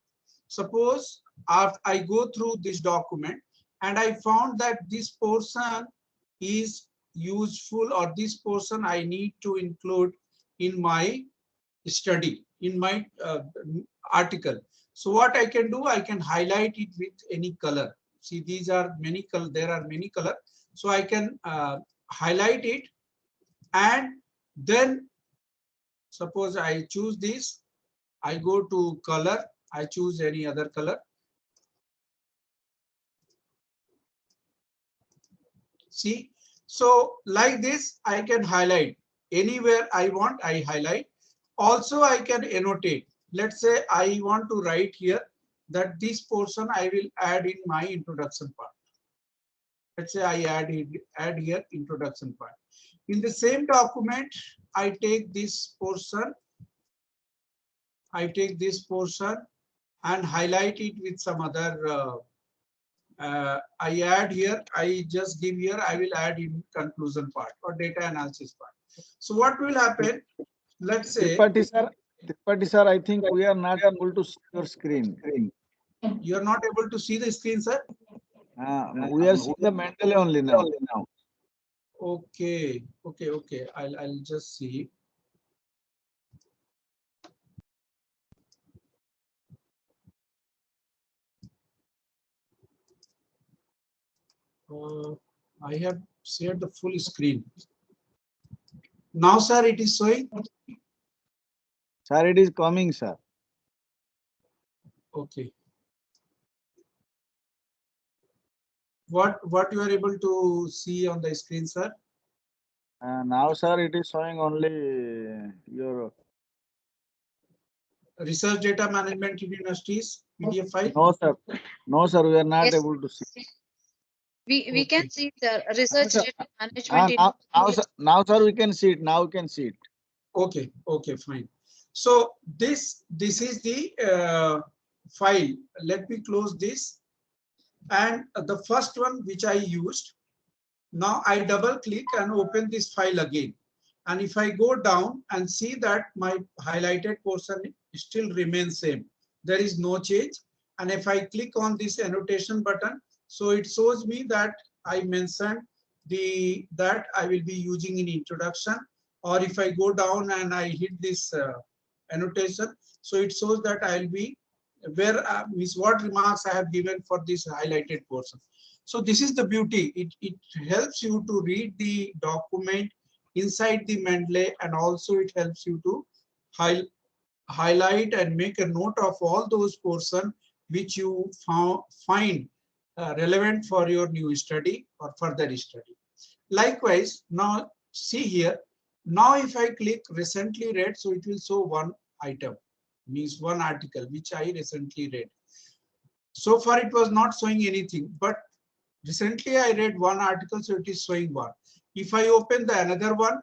Suppose I go through this document and I found that this portion is useful, or this portion I need to include in my study, in my article. So what I can do, I can highlight it with any color. See, these are many color. There are many color. So I can highlight it, and then suppose I choose this. I go to color. I choose any other color. See, so like this, I can highlight anywhere I want. I highlight. Also, I can annotate. Let's say I want to write here that this portion I will add in my introduction part. Let's say I add here introduction part. In the same document, I take this portion. I take this portion and highlight it with some other. I add here. I just give here. I will add in conclusion part or data analysis part. So what will happen? Let's say. Tripathi sir, I think we are not able to see your screen. You are not able to see the screen, sir? We are seeing the Mendeley only now. Okay, okay, okay. I'll just see. I have shared the full screen. Now, sir, it is showing. Sir, it is coming, sir. Okay. What you are able to see on the screen, sir? Now, sir, it is showing only your Research data management universities. PDF file? No, sir. No, sir. We are not Yes. able to see. We can see the research Sir, data management in now, sir, we can see it. Now we can see it. Okay, okay, fine. So this is the file. Let me close this. And the first one which I used, now I double click and open this file again. And if I go down and see that my highlighted portion still remains same, there is no change. And if I click on this annotation button, so it shows me that I mentioned that I will be using in introduction. Or if I go down and I hit this annotation, so it shows that I'll be where means what remarks I have given for this highlighted portion. So this is the beauty. It helps you to read the document inside the Mendeley, and also it helps you to highlight and make a note of all those portions which you find relevant for your new study or further study. Likewise, now see here. Now if I click recently read, so it will show one item, means one article which I recently read. So far it was not showing anything, but recently I read one article, so it is showing one. If I open the another one,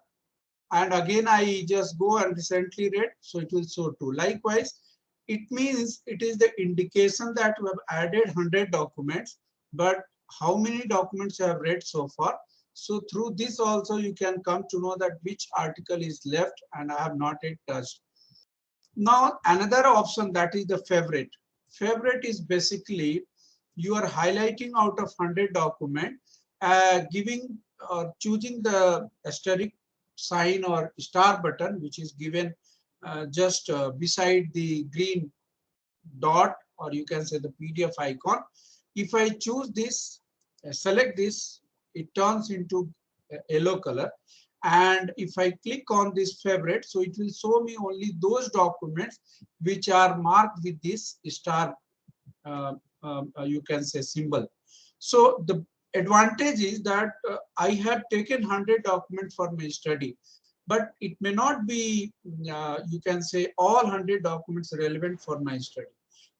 and again I just go and recently read, so it will show two. Likewise, it means it is the indication that we have added 100 documents, but how many documents you have read so far. So through this also you can come to know that which article is left and I have not yet touched. Now another option, that is the favorite. Favorite is basically you are highlighting out of 100 document, giving or choosing the asterisk sign or star button, which is given just beside the green dot, or you can say the PDF icon. If I choose this, select this, it turns into yellow color. And if I click on this favorite, so it will show me only those documents which are marked with this star, you can say, symbol. So the advantage is that I have taken 100 documents for my study, but it may not be, you can say, all 100 documents relevant for my study.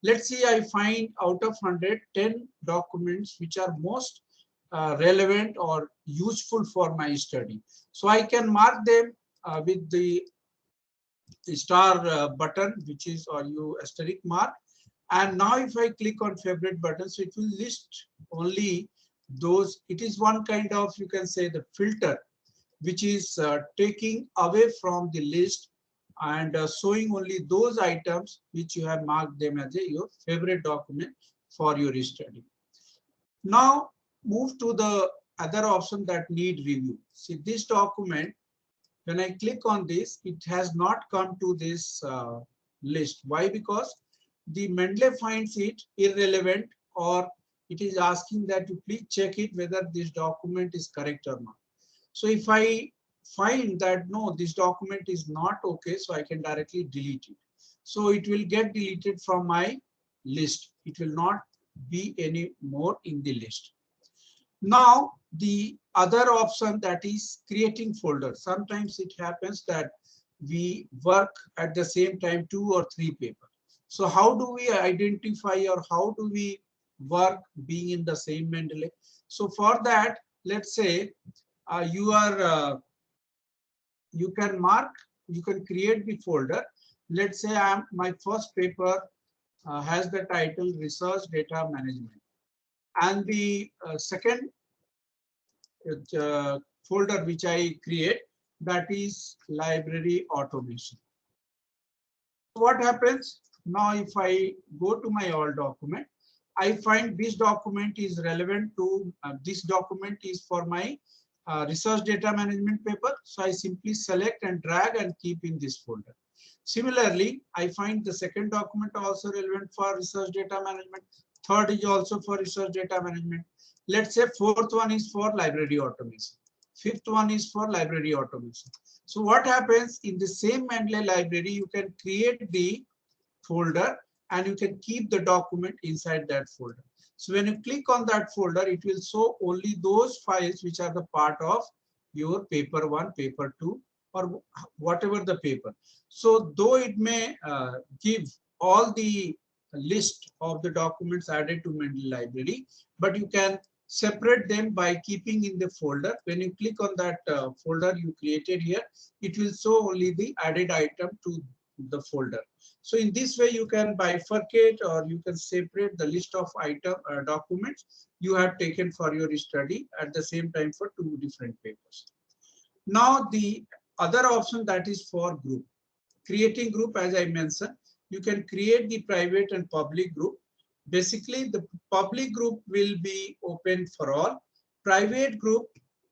Let's see, I find out of 100, 10 documents which are most relevant or useful for my study. So I can mark them with the star button, which is, or you asterisk mark. And now if I click on favorite button, so it will list only those. It is one kind of, you can say, the filter, which is taking away from the list and showing only those items which you have marked them as your favorite document for your study. Now move to the other option, that need review. See this document, when I click on this, it has not come to this list. Why? Because the Mendeley finds it irrelevant, or it is asking that you please check it whether this document is correct or not. So if I find that no, this document is not okay, so I can directly delete it. So it will get deleted from my list. It will not be any more in the list. Now the other option, that is creating folders. Sometimes it happens that we work at the same time 2 or 3 papers. So how do we identify, or how do we work being in the same Mendeley? So for that, let's say you can mark, you can create the folder. Let's say my first paper has the title Research Data Management, and the second folder which I create, that is Library Automation. What happens now? If I go to my all document, I find this document is relevant to this document is for my research data management paper. So I simply select and drag and keep in this folder. Similarly, I find the second document also relevant for research data management. Third is also for research data management. Let's say fourth one is for library automation. Fifth one is for library automation. So what happens in the same Mendeley library, you can create the folder and you can keep the document inside that folder. So when you click on that folder, it will show only those files which are the part of your paper 1, paper 2, or whatever the paper. So though it may give all the list of the documents added to Mendeley library, but you can separate them by keeping in the folder. When you click on that folder you created here, it will show only the added item to the folder. So in this way you can bifurcate or you can separate the list of item documents you have taken for your study at the same time for two different papers. Now the other option, that is for group. Creating group, as I mentioned, you can create the private and public group. Basically, the public group will be open for all. Private group,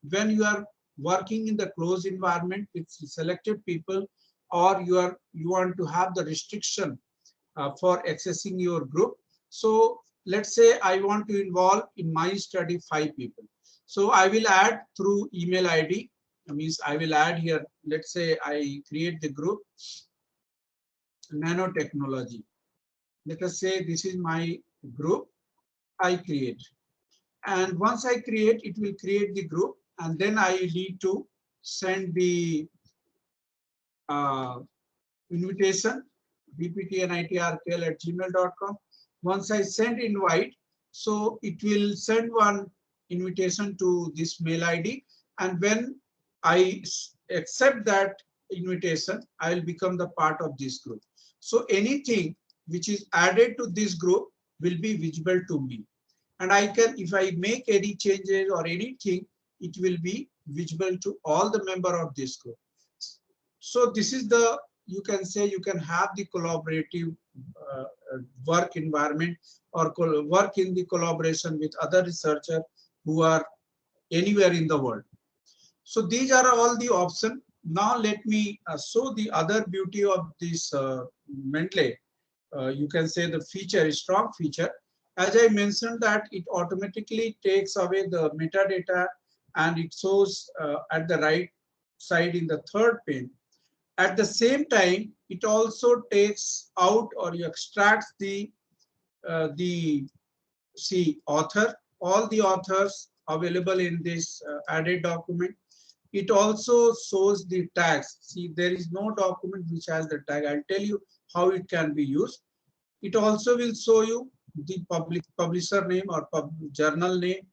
when you are working in the closed environment with selected people, or you want to have the restriction for accessing your group. So let's say I want to involve in my study 5 people. So I will add through email ID. That means I will add here. Let's say I create the group nanotechnology. Let us say this is my group. I create, and once I create, it will create the group, and then I need to send the invitation bptnitrkl@gmail.com. Once I send invite, so it will send one invitation to this mail ID, and when I accept that invitation, I will become the part of this group. So anything which is added to this group will be visible to me, and I can, if I make any changes or anything, it will be visible to all the member of this group. So this is the, you can say, you can have the collaborative work environment or work in the collaboration with other researchers who are anywhere in the world. So these are all the options. Now let me show the other beauty of this Mendeley. You can say the feature, strong feature. As I mentioned that it automatically takes away the metadata and it shows at the right side in the third pane. At the same time, it also takes out or you extracts the author, all the authors available in this added document. It also shows the tags. See, there is no document which has the tag. I'll tell you how it can be used. It also will show you the publisher name or journal name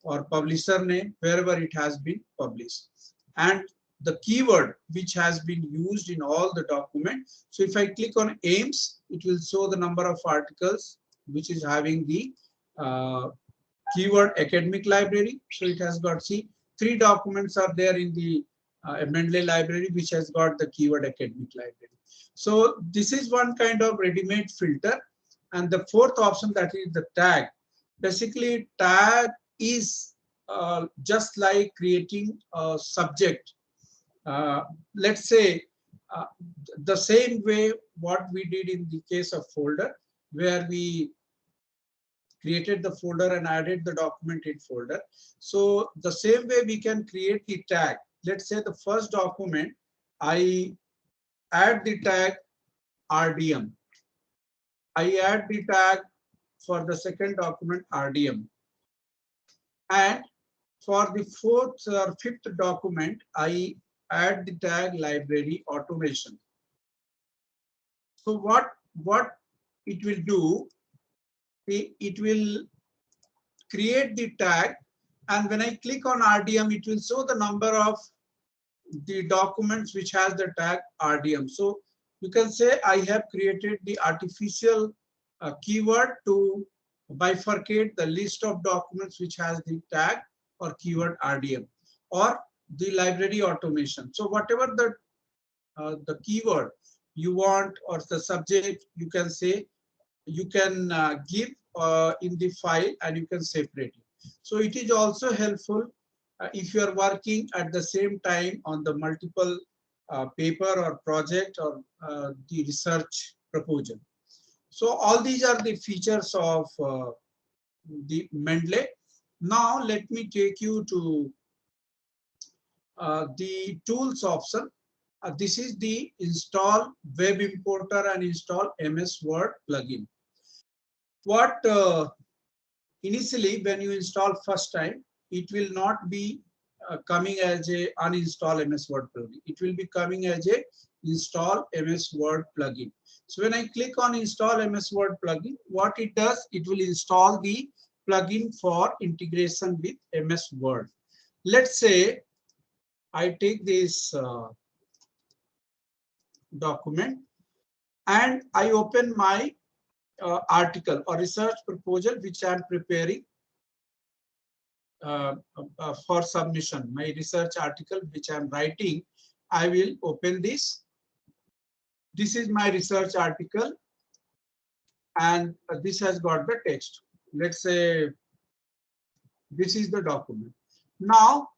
or publisher name wherever it has been published, and the keyword which has been used in all the document. So if I click on aims, it will show the number of articles which is having the keyword academic library. So it has got, see, 3 documents are there in the Mendeley library which has got the keyword academic library. So this is one kind of ready-made filter. And the fourth option, that is the tag. Basically, tag is just like creating a subject. Let's say the same way what we did in the case of folder, where we created the folder and added the document in folder. So the same way we can create the tag. Let's say the first document, I add the tag RDM. I add the tag for the second document RDM. And for the fourth or fifth document, I add the tag library automation. So what it will do, it will create the tag, and when I click on RDM, it will show the number of the documents which has the tag RDM. So you can say I have created the artificial keyword to bifurcate the list of documents which has the tag or keyword RDM, or the library automation. So whatever the keyword you want or the subject, you can say, you can give in the file and you can separate it. So it is also helpful if you are working at the same time on the multiple paper or project or the research proposal. So all these are the features of the Mendeley. Now let me take you to the tools option. This is the install web importer and install MS Word plugin. What initially when you install first time, it will not be coming as a uninstall MS Word plugin. It will be coming as a install MS Word plugin. So when I click on install MS Word plugin, what it does, it will install the plugin for integration with MS Word. Let's say I take this document and I open my article or research proposal which I am preparing for submission. My research article which I am writing, I will open this. This is my research article and this has got the text. Let's say this is the document. Now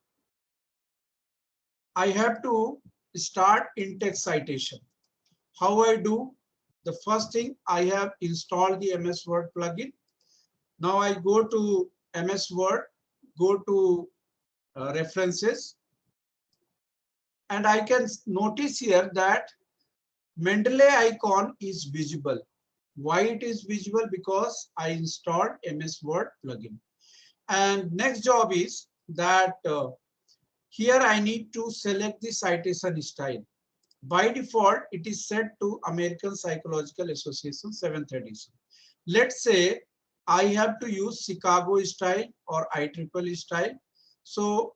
I have to start in-text citation. How I do? The first thing, I have installed the MS Word plugin. Now I go to MS Word, go to references, and I can notice here that Mendeley icon is visible. Why it is visible? Because I installed MS Word plugin. And next job is that here I need to select the citation style. By default, it is set to American Psychological Association 7th edition. Let's say I have to use Chicago style or IEEE style. So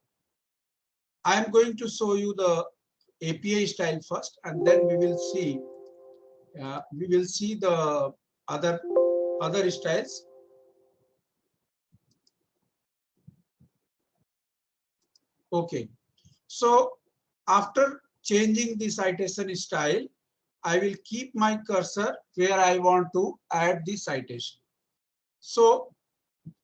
I am going to show you the API style first, and then we will see the other styles. Okay. So after changing the citation style, I will keep my cursor where I want to add the citation. So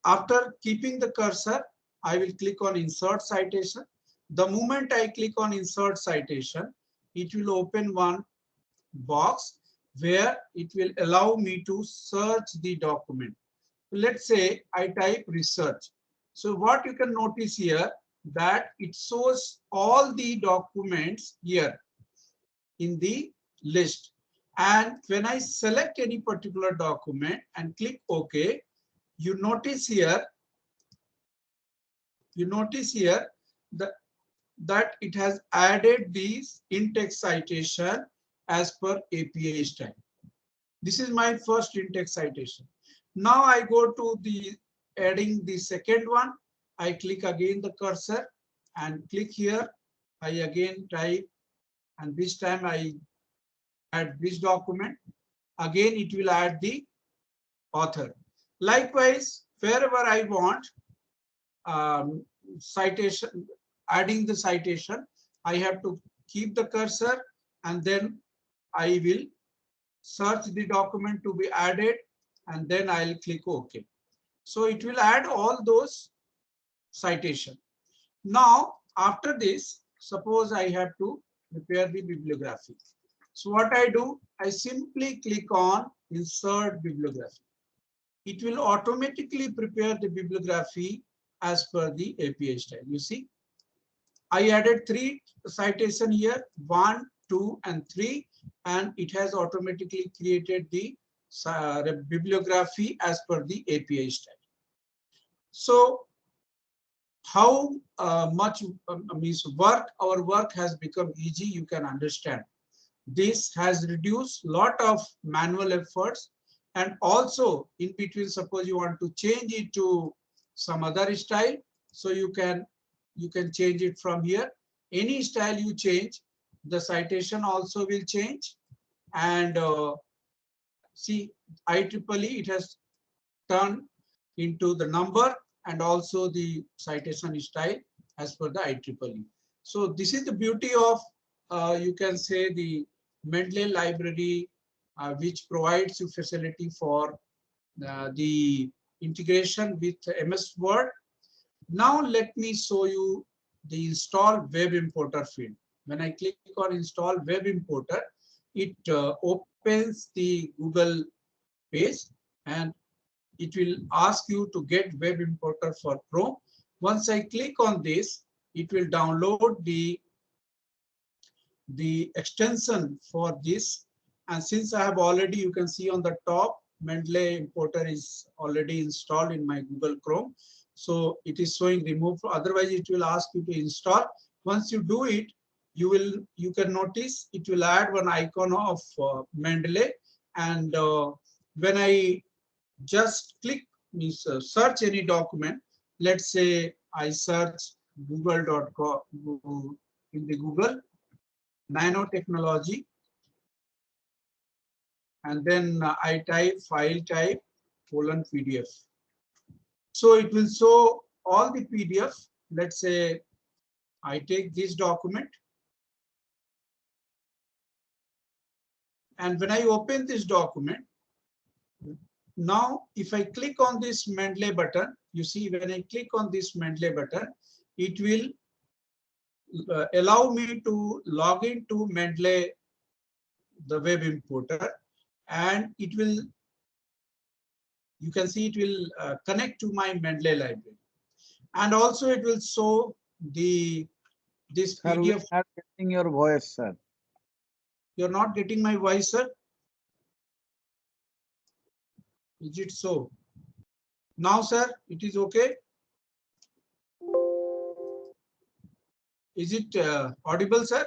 after keeping the cursor, I will click on insert citation. The moment I click on insert citation, it will open one box where it will allow me to search the document. Let's say I type research. So what you can notice here, that it shows all the documents here in the list. And when I select any particular document and click OK, you notice here that it has added these in-text citation as per API style. This is my first in-text citation. Now I go to the adding the second one. I click again the cursor and click here. I again type, and this time I add this document. Again, it will add the author. Likewise, wherever I want citation, adding the citation, I have to keep the cursor and then I will search the document to be added and then I'll click OK. So it will add all those citation. Now, after this, suppose I have to prepare the bibliography. So what I do, I simply click on insert bibliography. It will automatically prepare the bibliography as per the API style. You see, I added 3 citation here, 1, 2, and 3, and it has automatically created the bibliography as per the API style. So how much means our work has become easy, you can understand. This has reduced lot of manual efforts, and also in between, suppose you want to change it to some other style, so you can change it from here. Any style you change, the citation also will change. And see, IEEE, it has turned into the number and also the citation style as per the IEEE. So this is the beauty of you can say the Mendeley library, which provides you facility for the integration with MS Word. Now let me show you the install web importer field. When I click on install web importer, it opens the Google page and it will ask you to get web importer for Chrome. Once I click on this, it will download the extension for this. And since I have already, you can see on the top, Mendeley importer is already installed in my Google Chrome. So it is showing remove. Otherwise, it will ask you to install. Once you do it, you can notice it will add one icon of Mendeley, and when I just click, means search any document. Let's say I search google.com in the Google nanotechnology, and then I type file type :PDF. So it will show all the PDF. Let's say I take this document, and when I open this document, now if I click on this Mendeley button, you see when I click on this Mendeley button, it will allow me to log into Mendeley, the web importer, and it will, you can see it will connect to my Mendeley library, and also it will show this Sir, we are PDF. not getting your voice, sir. You're not getting my voice, sir? Is it so? Now, sir, it is okay? Is it audible, sir?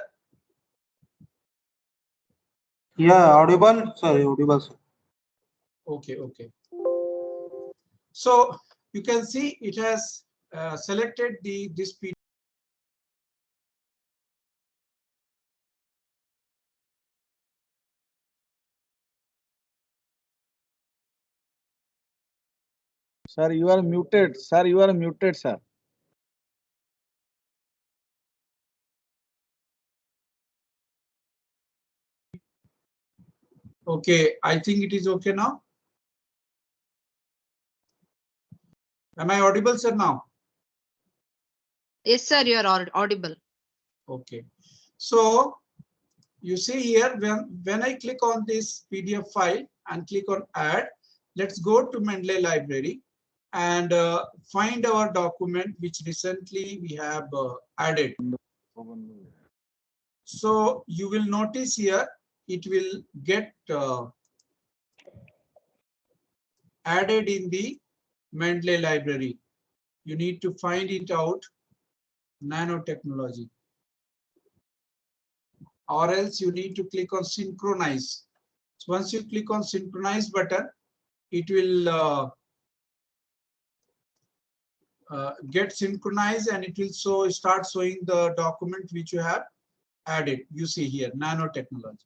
Yeah, audible. Sorry, audible. Sir. Okay, okay. So you can see it has selected this PDF. Sir, you are muted. Sir, you are muted, sir. Okay, I think it is okay now. Am I audible, sir, now? Yes, sir, you are audible. Okay. So you see here, when I click on this PDF file and click on add, let's go to Mendeley library and find our document which recently we have added. So you will notice here, it will get added in the Mendeley library. You need to find it out, nanotechnology. Or else you need to click on synchronize. So once you click on synchronize button, it will get synchronized, and it will start showing the document which you have added. You see here, nanotechnology.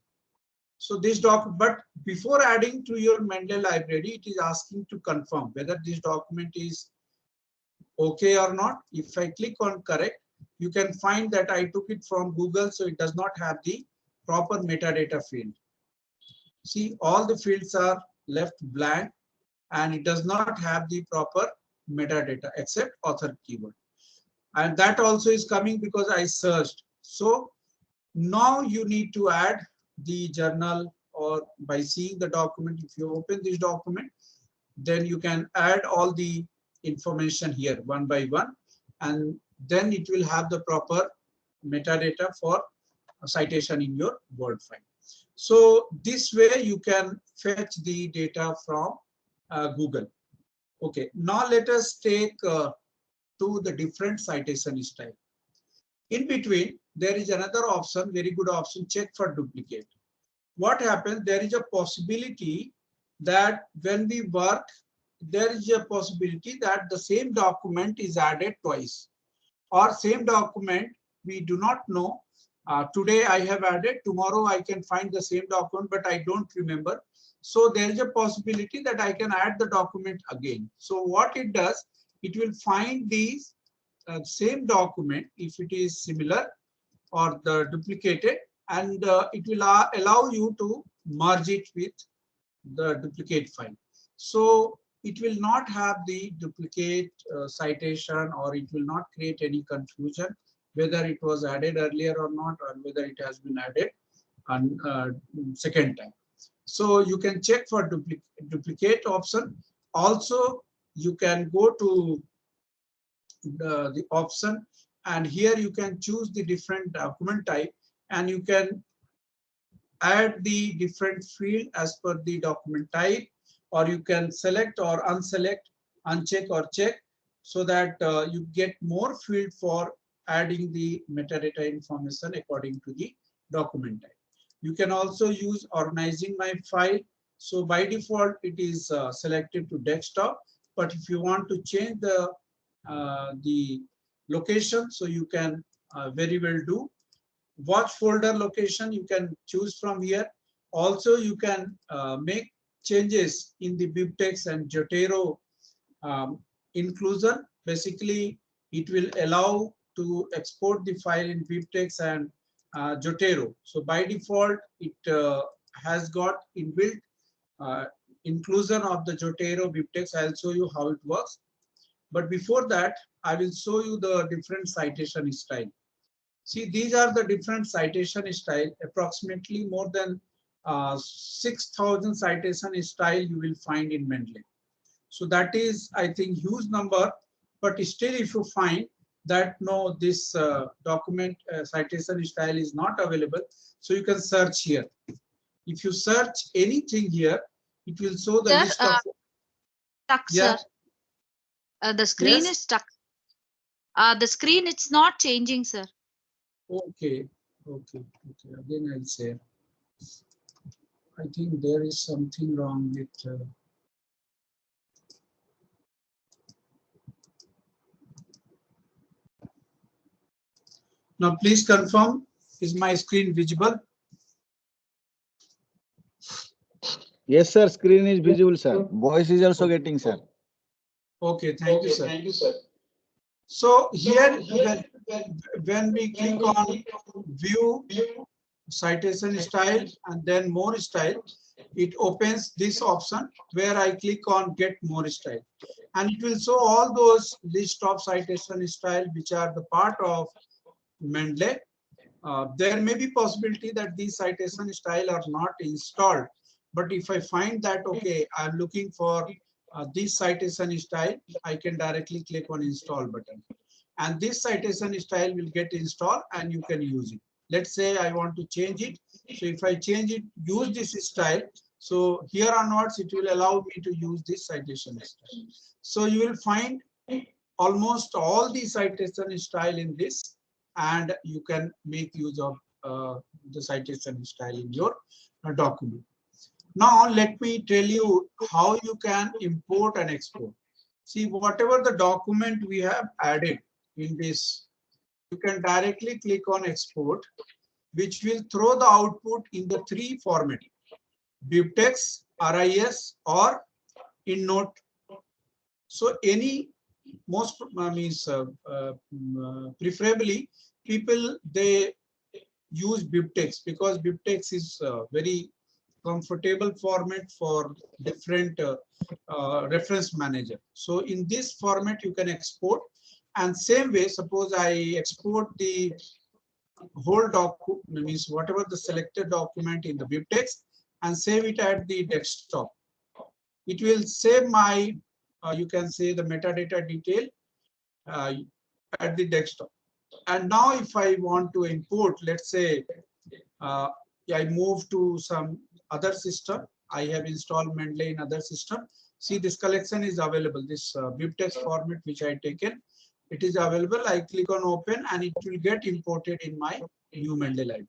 So this but before adding to your Mendeley library, it is asking to confirm whether this document is okay or not. If I click on correct, you can find that I took it from Google, so it does not have the proper metadata field. See, all the fields are left blank, and it does not have the proper metadata except author keyword. And that also is coming because I searched. So now you need to add the journal, or by seeing the document, if you open this document, then you can add all the information here one by one, and then it will have the proper metadata for citation in your Word file. So this way you can fetch the data from Google. Okay, now let us take to the different citation style. In between, there is another option, very good option, check for duplicate. What happens? There is a possibility that when we work, there is a possibility that the same document is added twice, or same document we do not know. Today I have added, tomorrow I can find the same document, but I don't remember. So there is a possibility that I can add the document again. So what it does, it will find these same document if it is similar or the duplicated, and it will allow you to merge it with the duplicate file. So it will not have the duplicate citation, or it will not create any confusion whether it was added earlier or not, or whether it has been added on second time. So you can check for duplicate option. Also, you can go to the option, and here you can choose the different document type, and you can add the different field as per the document type, or you can select or unselect, uncheck or check, so that you get more field for adding the metadata information according to the document type. You can also use organizing my file. So by default, it is selected to desktop. But if you want to change the location, so you can very well do. Watch folder location, you can choose from here. Also, you can make changes in the bibtex and Jotero inclusion. Basically, it will allow to export the file in bibtex and Jotero. So by default, it has got inbuilt inclusion of the Jotero bibtex. I'll show you how it works. But before that, I will show you the different citation style. See, these are the different citation style, approximately more than 6,000 citation style you will find in Mendeley. So that is, I think, huge number, but still if you find that no, this document citation style is not available, so you can search here. If you search anything here, it will show the list of... Stuck, Yeah. sir. The screen Yes? is stuck. The screen, it's not changing, sir. Okay, okay, okay. Again, I'll say, I think there is something wrong with... Now, please confirm, is my screen visible? Yes, sir. Screen is visible, sir. Voice is also getting, sir. Okay, thank you, sir. So here, when we click on view citation style and then more style, it opens this option where I click on get more style, and it will show all those list of citation style which are the part of Mendeley. There may be possibility that these citation style are not installed, but if I find that okay, I'm looking for this citation style, I can directly click on install button, and this citation style will get installed and you can use it. Let's say I want to change it. So if I change it, use this style. So here onwards, it will allow me to use this citation style. So you will find almost all the citation style in this, and you can make use of the citation style in your document. Now, let me tell you how you can import and export. See, whatever the document we have added in this, you can directly click on export, which will throw the output in the three formats: bibtex, RIS, or InNote. So any most preferably people they use bibtex because bibtex is very comfortable format for different reference manager. So in this format you can export, and same way, suppose I export the whole document, means whatever the selected document in the bibtex, and save it at the desktop. It will save my you can say the metadata detail at the desktop. And now if I want to import, let's say I move to some other system, I have installed Mendeley in other system. See, this collection is available, this bibtex format which I taken, it is available. I click on open and it will get imported in my new Mendeley library.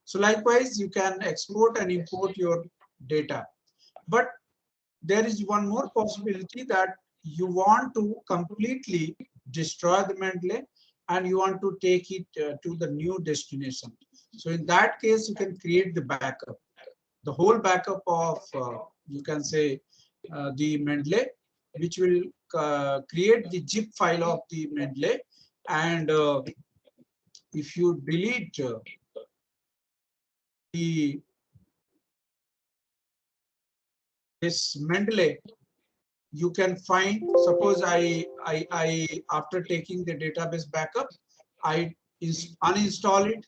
So likewise, you can export and import your data. But there is one more possibility that you want to completely destroy the Mendeley and you want to take it to the new destination. So in that case, you can create the backup, the whole backup of, you can say, the Mendeley, which will create the zip file of the Mendeley. And if you delete this Mendeley, you can find, suppose I after taking the database backup, I uninstall it,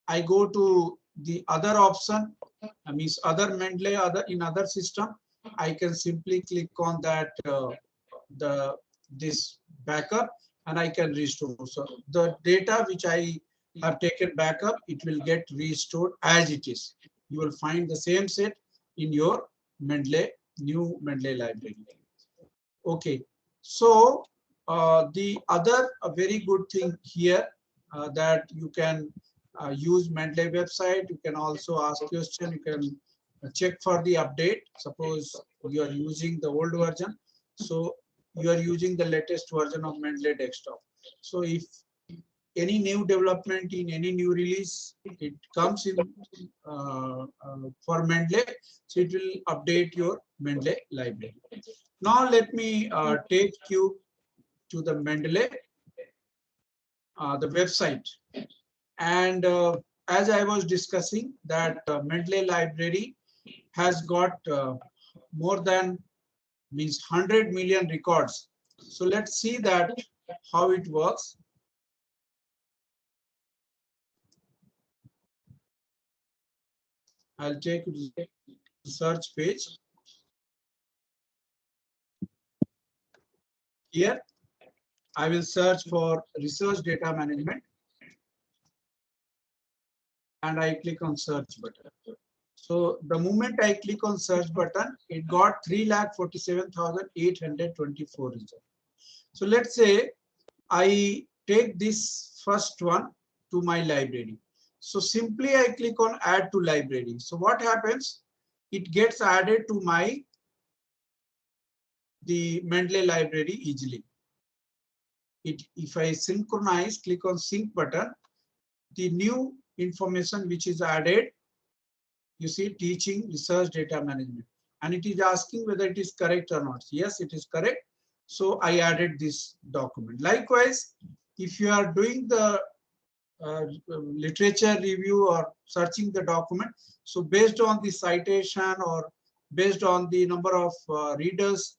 I go to the other option, means other Mendeley, in other system, I can simply click on that this backup and I can restore. So the data which I have taken backup, it will get restored as it is. You will find the same set in your Mendeley, new Mendeley library. Okay, so the other very good thing here, that you can use Mendeley website. You can also ask question. You can check for the update. Suppose you are using the old version, so you are using the latest version of Mendeley desktop. So if any new development in any new release, it comes in for Mendeley, so it will update your Mendeley library. Now let me take you to the Mendeley, the website. And as I was discussing that Mendeley library has got more than 100 million records. So let's see that how it works. I'll take you to the search page. Here, I will search for research data management. And I click on search button. So the moment I click on search button, it got 3,47,824 results. So let's say I take this first one to my library. So simply I click on add to library. So what happens? It gets added to the Mendeley library easily. If I synchronize, click on sync button, the new information which is added, you see teaching research data management, and it is asking whether it is correct or not. Yes, it is correct. So I added this document. Likewise, if you are doing the literature review or searching the document, so based on the citation or based on the number of readers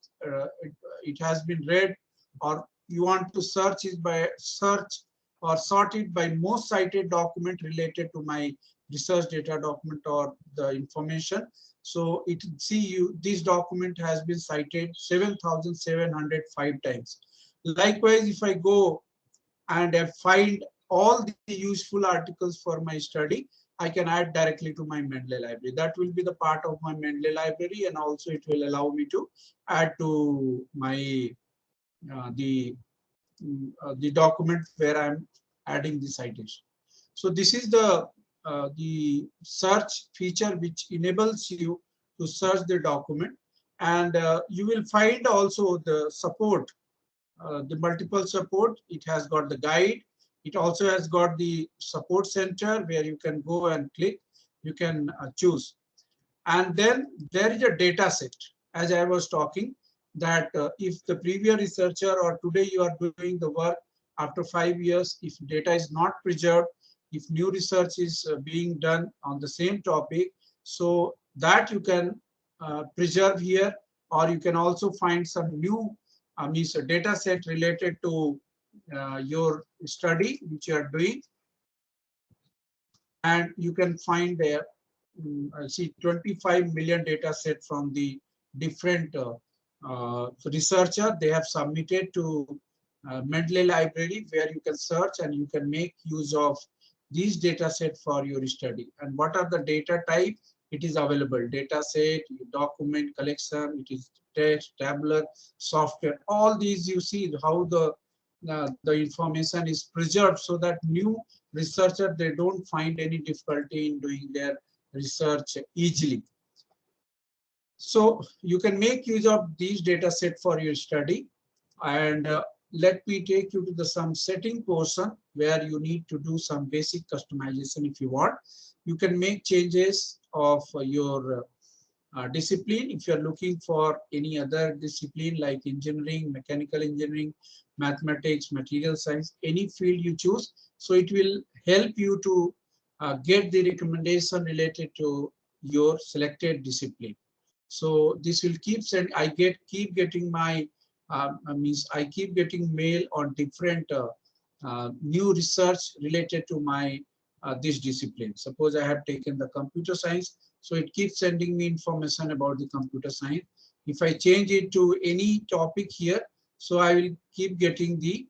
it has been read, or you want to search it by search or sort it by most cited document related to my research data document or the information. So it see you this document has been cited 7,705 times. Likewise, if I go and I find all the useful articles for my study, I can add directly to my Mendeley library. That will be the part of my Mendeley library, and also it will allow me to add to my the document where I'm adding the citation. So this is the search feature which enables you to search the document, and you will find also the support, the multiple support. It has got the guide. It also has got the support center where you can go and click. You can choose. And then there is a data set. As I was talking, that if the previous researcher or today you are doing the work after 5 years, if data is not preserved, if new research is being done on the same topic, so that you can preserve here, or you can also find some new means a data set related to your study which you are doing, and you can find there I see 25 million data set from the different researcher. They have submitted to Mendeley library, where you can search and you can make use of these data set for your study. And what are the data type? It is available: data set, document collection, it is text, tabular, software. All these you see how the information is preserved, so that new researcher, they don't find any difficulty in doing their research easily. So you can make use of these data set for your study. And let me take you to the some setting portion where you need to do some basic customization. If you want, you can make changes of your discipline. If you are looking for any other discipline like engineering, mechanical engineering, mathematics, material science, any field you choose, so it will help you to get the recommendation related to your selected discipline. So this will keep sending. Keep getting my means I keep getting mail on different new research related to my this discipline. Suppose I have taken the computer science, so it keeps sending me information about the computer science. If I change it to any topic here, so I will keep getting the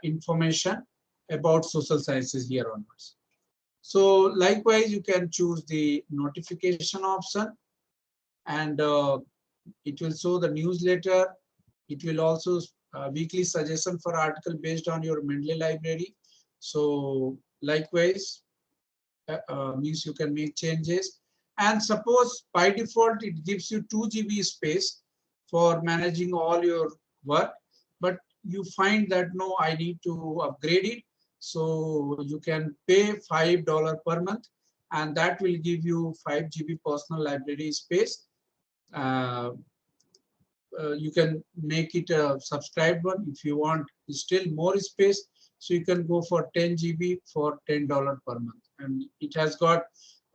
information about social sciences here onwards. So likewise, you can choose the notification option, and it will show the newsletter. It will also weekly suggestion for article based on your Mendeley library. So likewise, means you can make changes. And suppose by default it gives you 2 GB space for managing all your work, but you find that no, I need to upgrade it. So you can pay $5 per month, and that will give you 5 GB personal library space. Uh, you can make it a subscribed one if you want still more space. So you can go for 10 GB for $10 per month, and it has got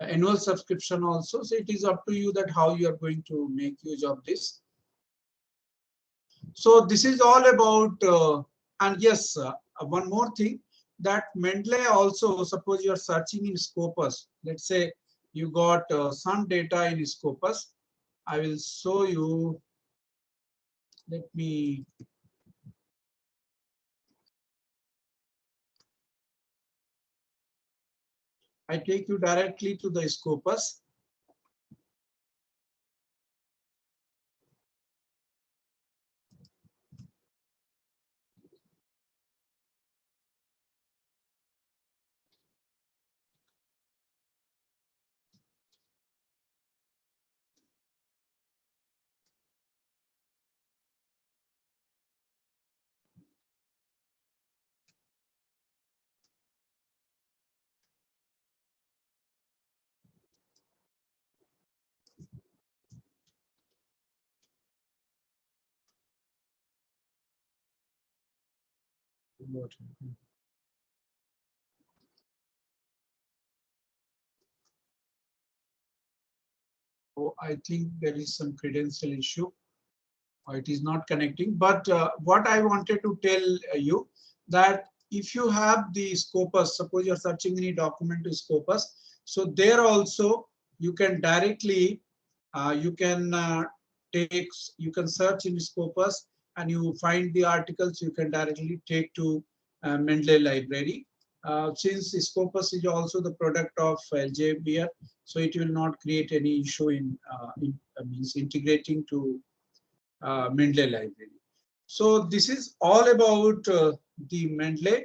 annual subscription also. So it is up to you that how you are going to make use of this. So this is all about, and yes, one more thing, that Mendeley also, suppose you are searching in Scopus. Let's say you got some data in Scopus. I will show you. Let me. I take you directly to the Scopus. Oh, I think there is some credential issue. It is not connecting. But what I wanted to tell you, that if you have the Scopus, suppose you're searching any document to Scopus, so there also you can directly, you can you can search in Scopus and you find the articles, you can directly take to Mendeley library. Since Scopus is also the product of Elsevier, so it will not create any issue in, means integrating to Mendeley library. So this is all about the Mendeley,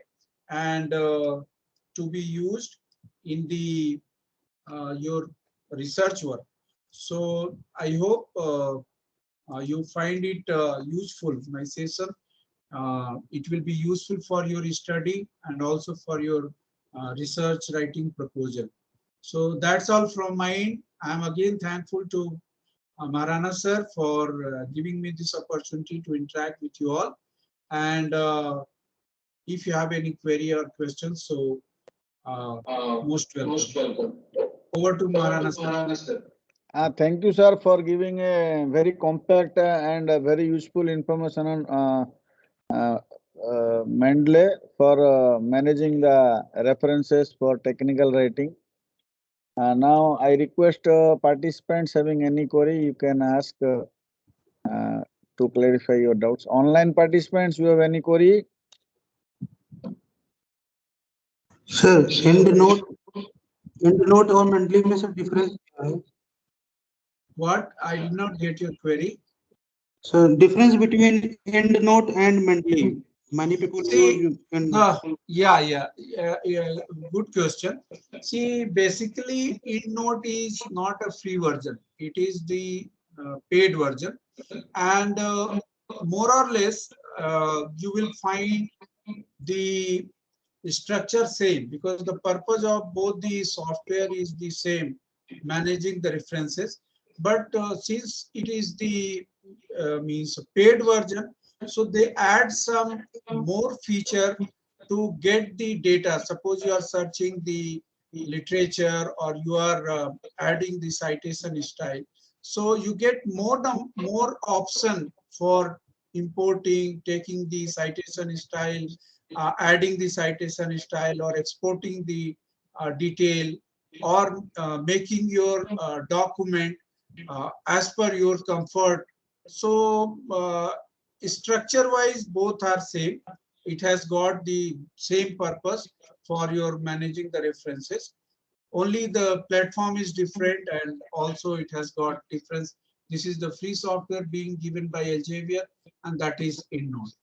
and to be used in the your research work. So I hope you find it useful, my session. It will be useful for your study and also for your research writing proposal. So that's all from my end. I'm again thankful to Marana sir for giving me this opportunity to interact with you all. And if you have any query or questions, so most welcome. Over to Marana sir. Thank you, sir, for giving a very compact and very useful information on Mendeley for managing the references for technical writing. Now, I request participants having any query, you can ask to clarify your doubts. Online participants, you have any query? Sir and note और mentally में sir difference क्या है What? I did not get your query. Sir difference between and note and mentally many people See, can yeah, good question. See, basically, EndNote is not a free version. It is the paid version, and more or less, you will find the structure same, because the purpose of both the software is the same, managing the references. But since it is the means paid version, so they add some more feature to get the data. Suppose you are searching the literature, or you are adding the citation style, so you get more option for importing, taking the citation style, adding the citation style, or exporting the detail, or making your document as per your comfort. So structure wise both are same. It has got the same purpose for your managing the references. Only the platform is different, and also it has got difference. This is the free software being given by Elsevier, and that is EndNote.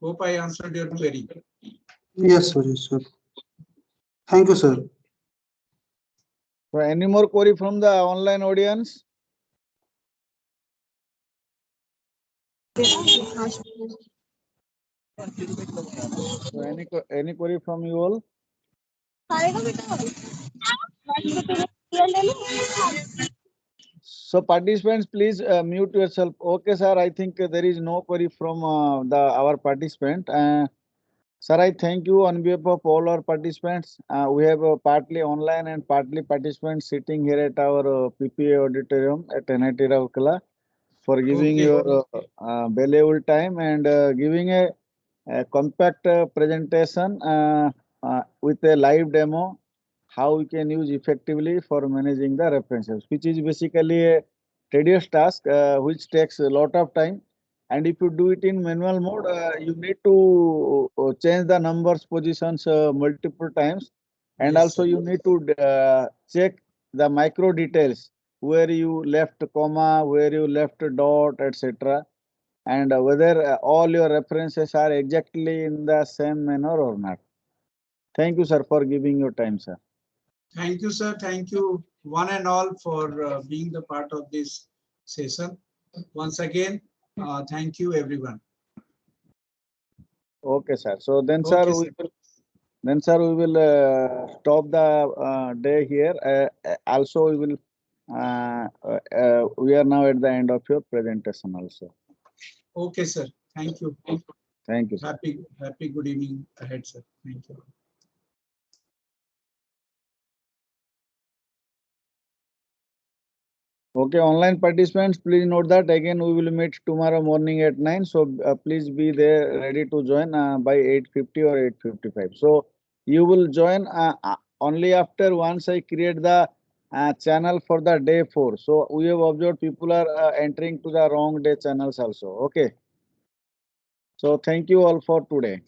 Hope I answered your query. Yes, sir. Yes, sir. Thank you, sir. So any more query from the online audience? So any query from you all? So participants, please mute yourself. Okay, sir. I think there is no query from our participant. Sir, I thank you on behalf of all our participants. We have partly online and partly participants sitting here at our PPA auditorium at NIT Rourkela for giving Okay. your valuable time and giving a compact presentation with a live demo how we can use effectively for managing the references, which is basically a tedious task which takes a lot of time. And if you do it in manual mode, you need to change the numbers positions multiple times, and Yes, also sir. you need to check the micro details where you left comma, where you left dot, etc., and whether all your references are exactly in the same manner or not. Thank you, sir, for giving your time, sir. Thank you, sir. Thank you, one and all, for being the part of this session. Once again, thank you, everyone. Okay, sir. So then, Okay, sir. we will stop the day here. Also, we are now at the end of your presentation also. Okay, sir. Thank you. Thank you, sir. Happy good evening ahead, sir. Thank you. Okay, online participants, please note that again we will meet tomorrow morning at 9. So please be there ready to join by 8:50 or 8:55. So you will join only after once I create the channel for the day 4. So we have observed people are entering to the wrong day channels also. Okay. So thank you all for today.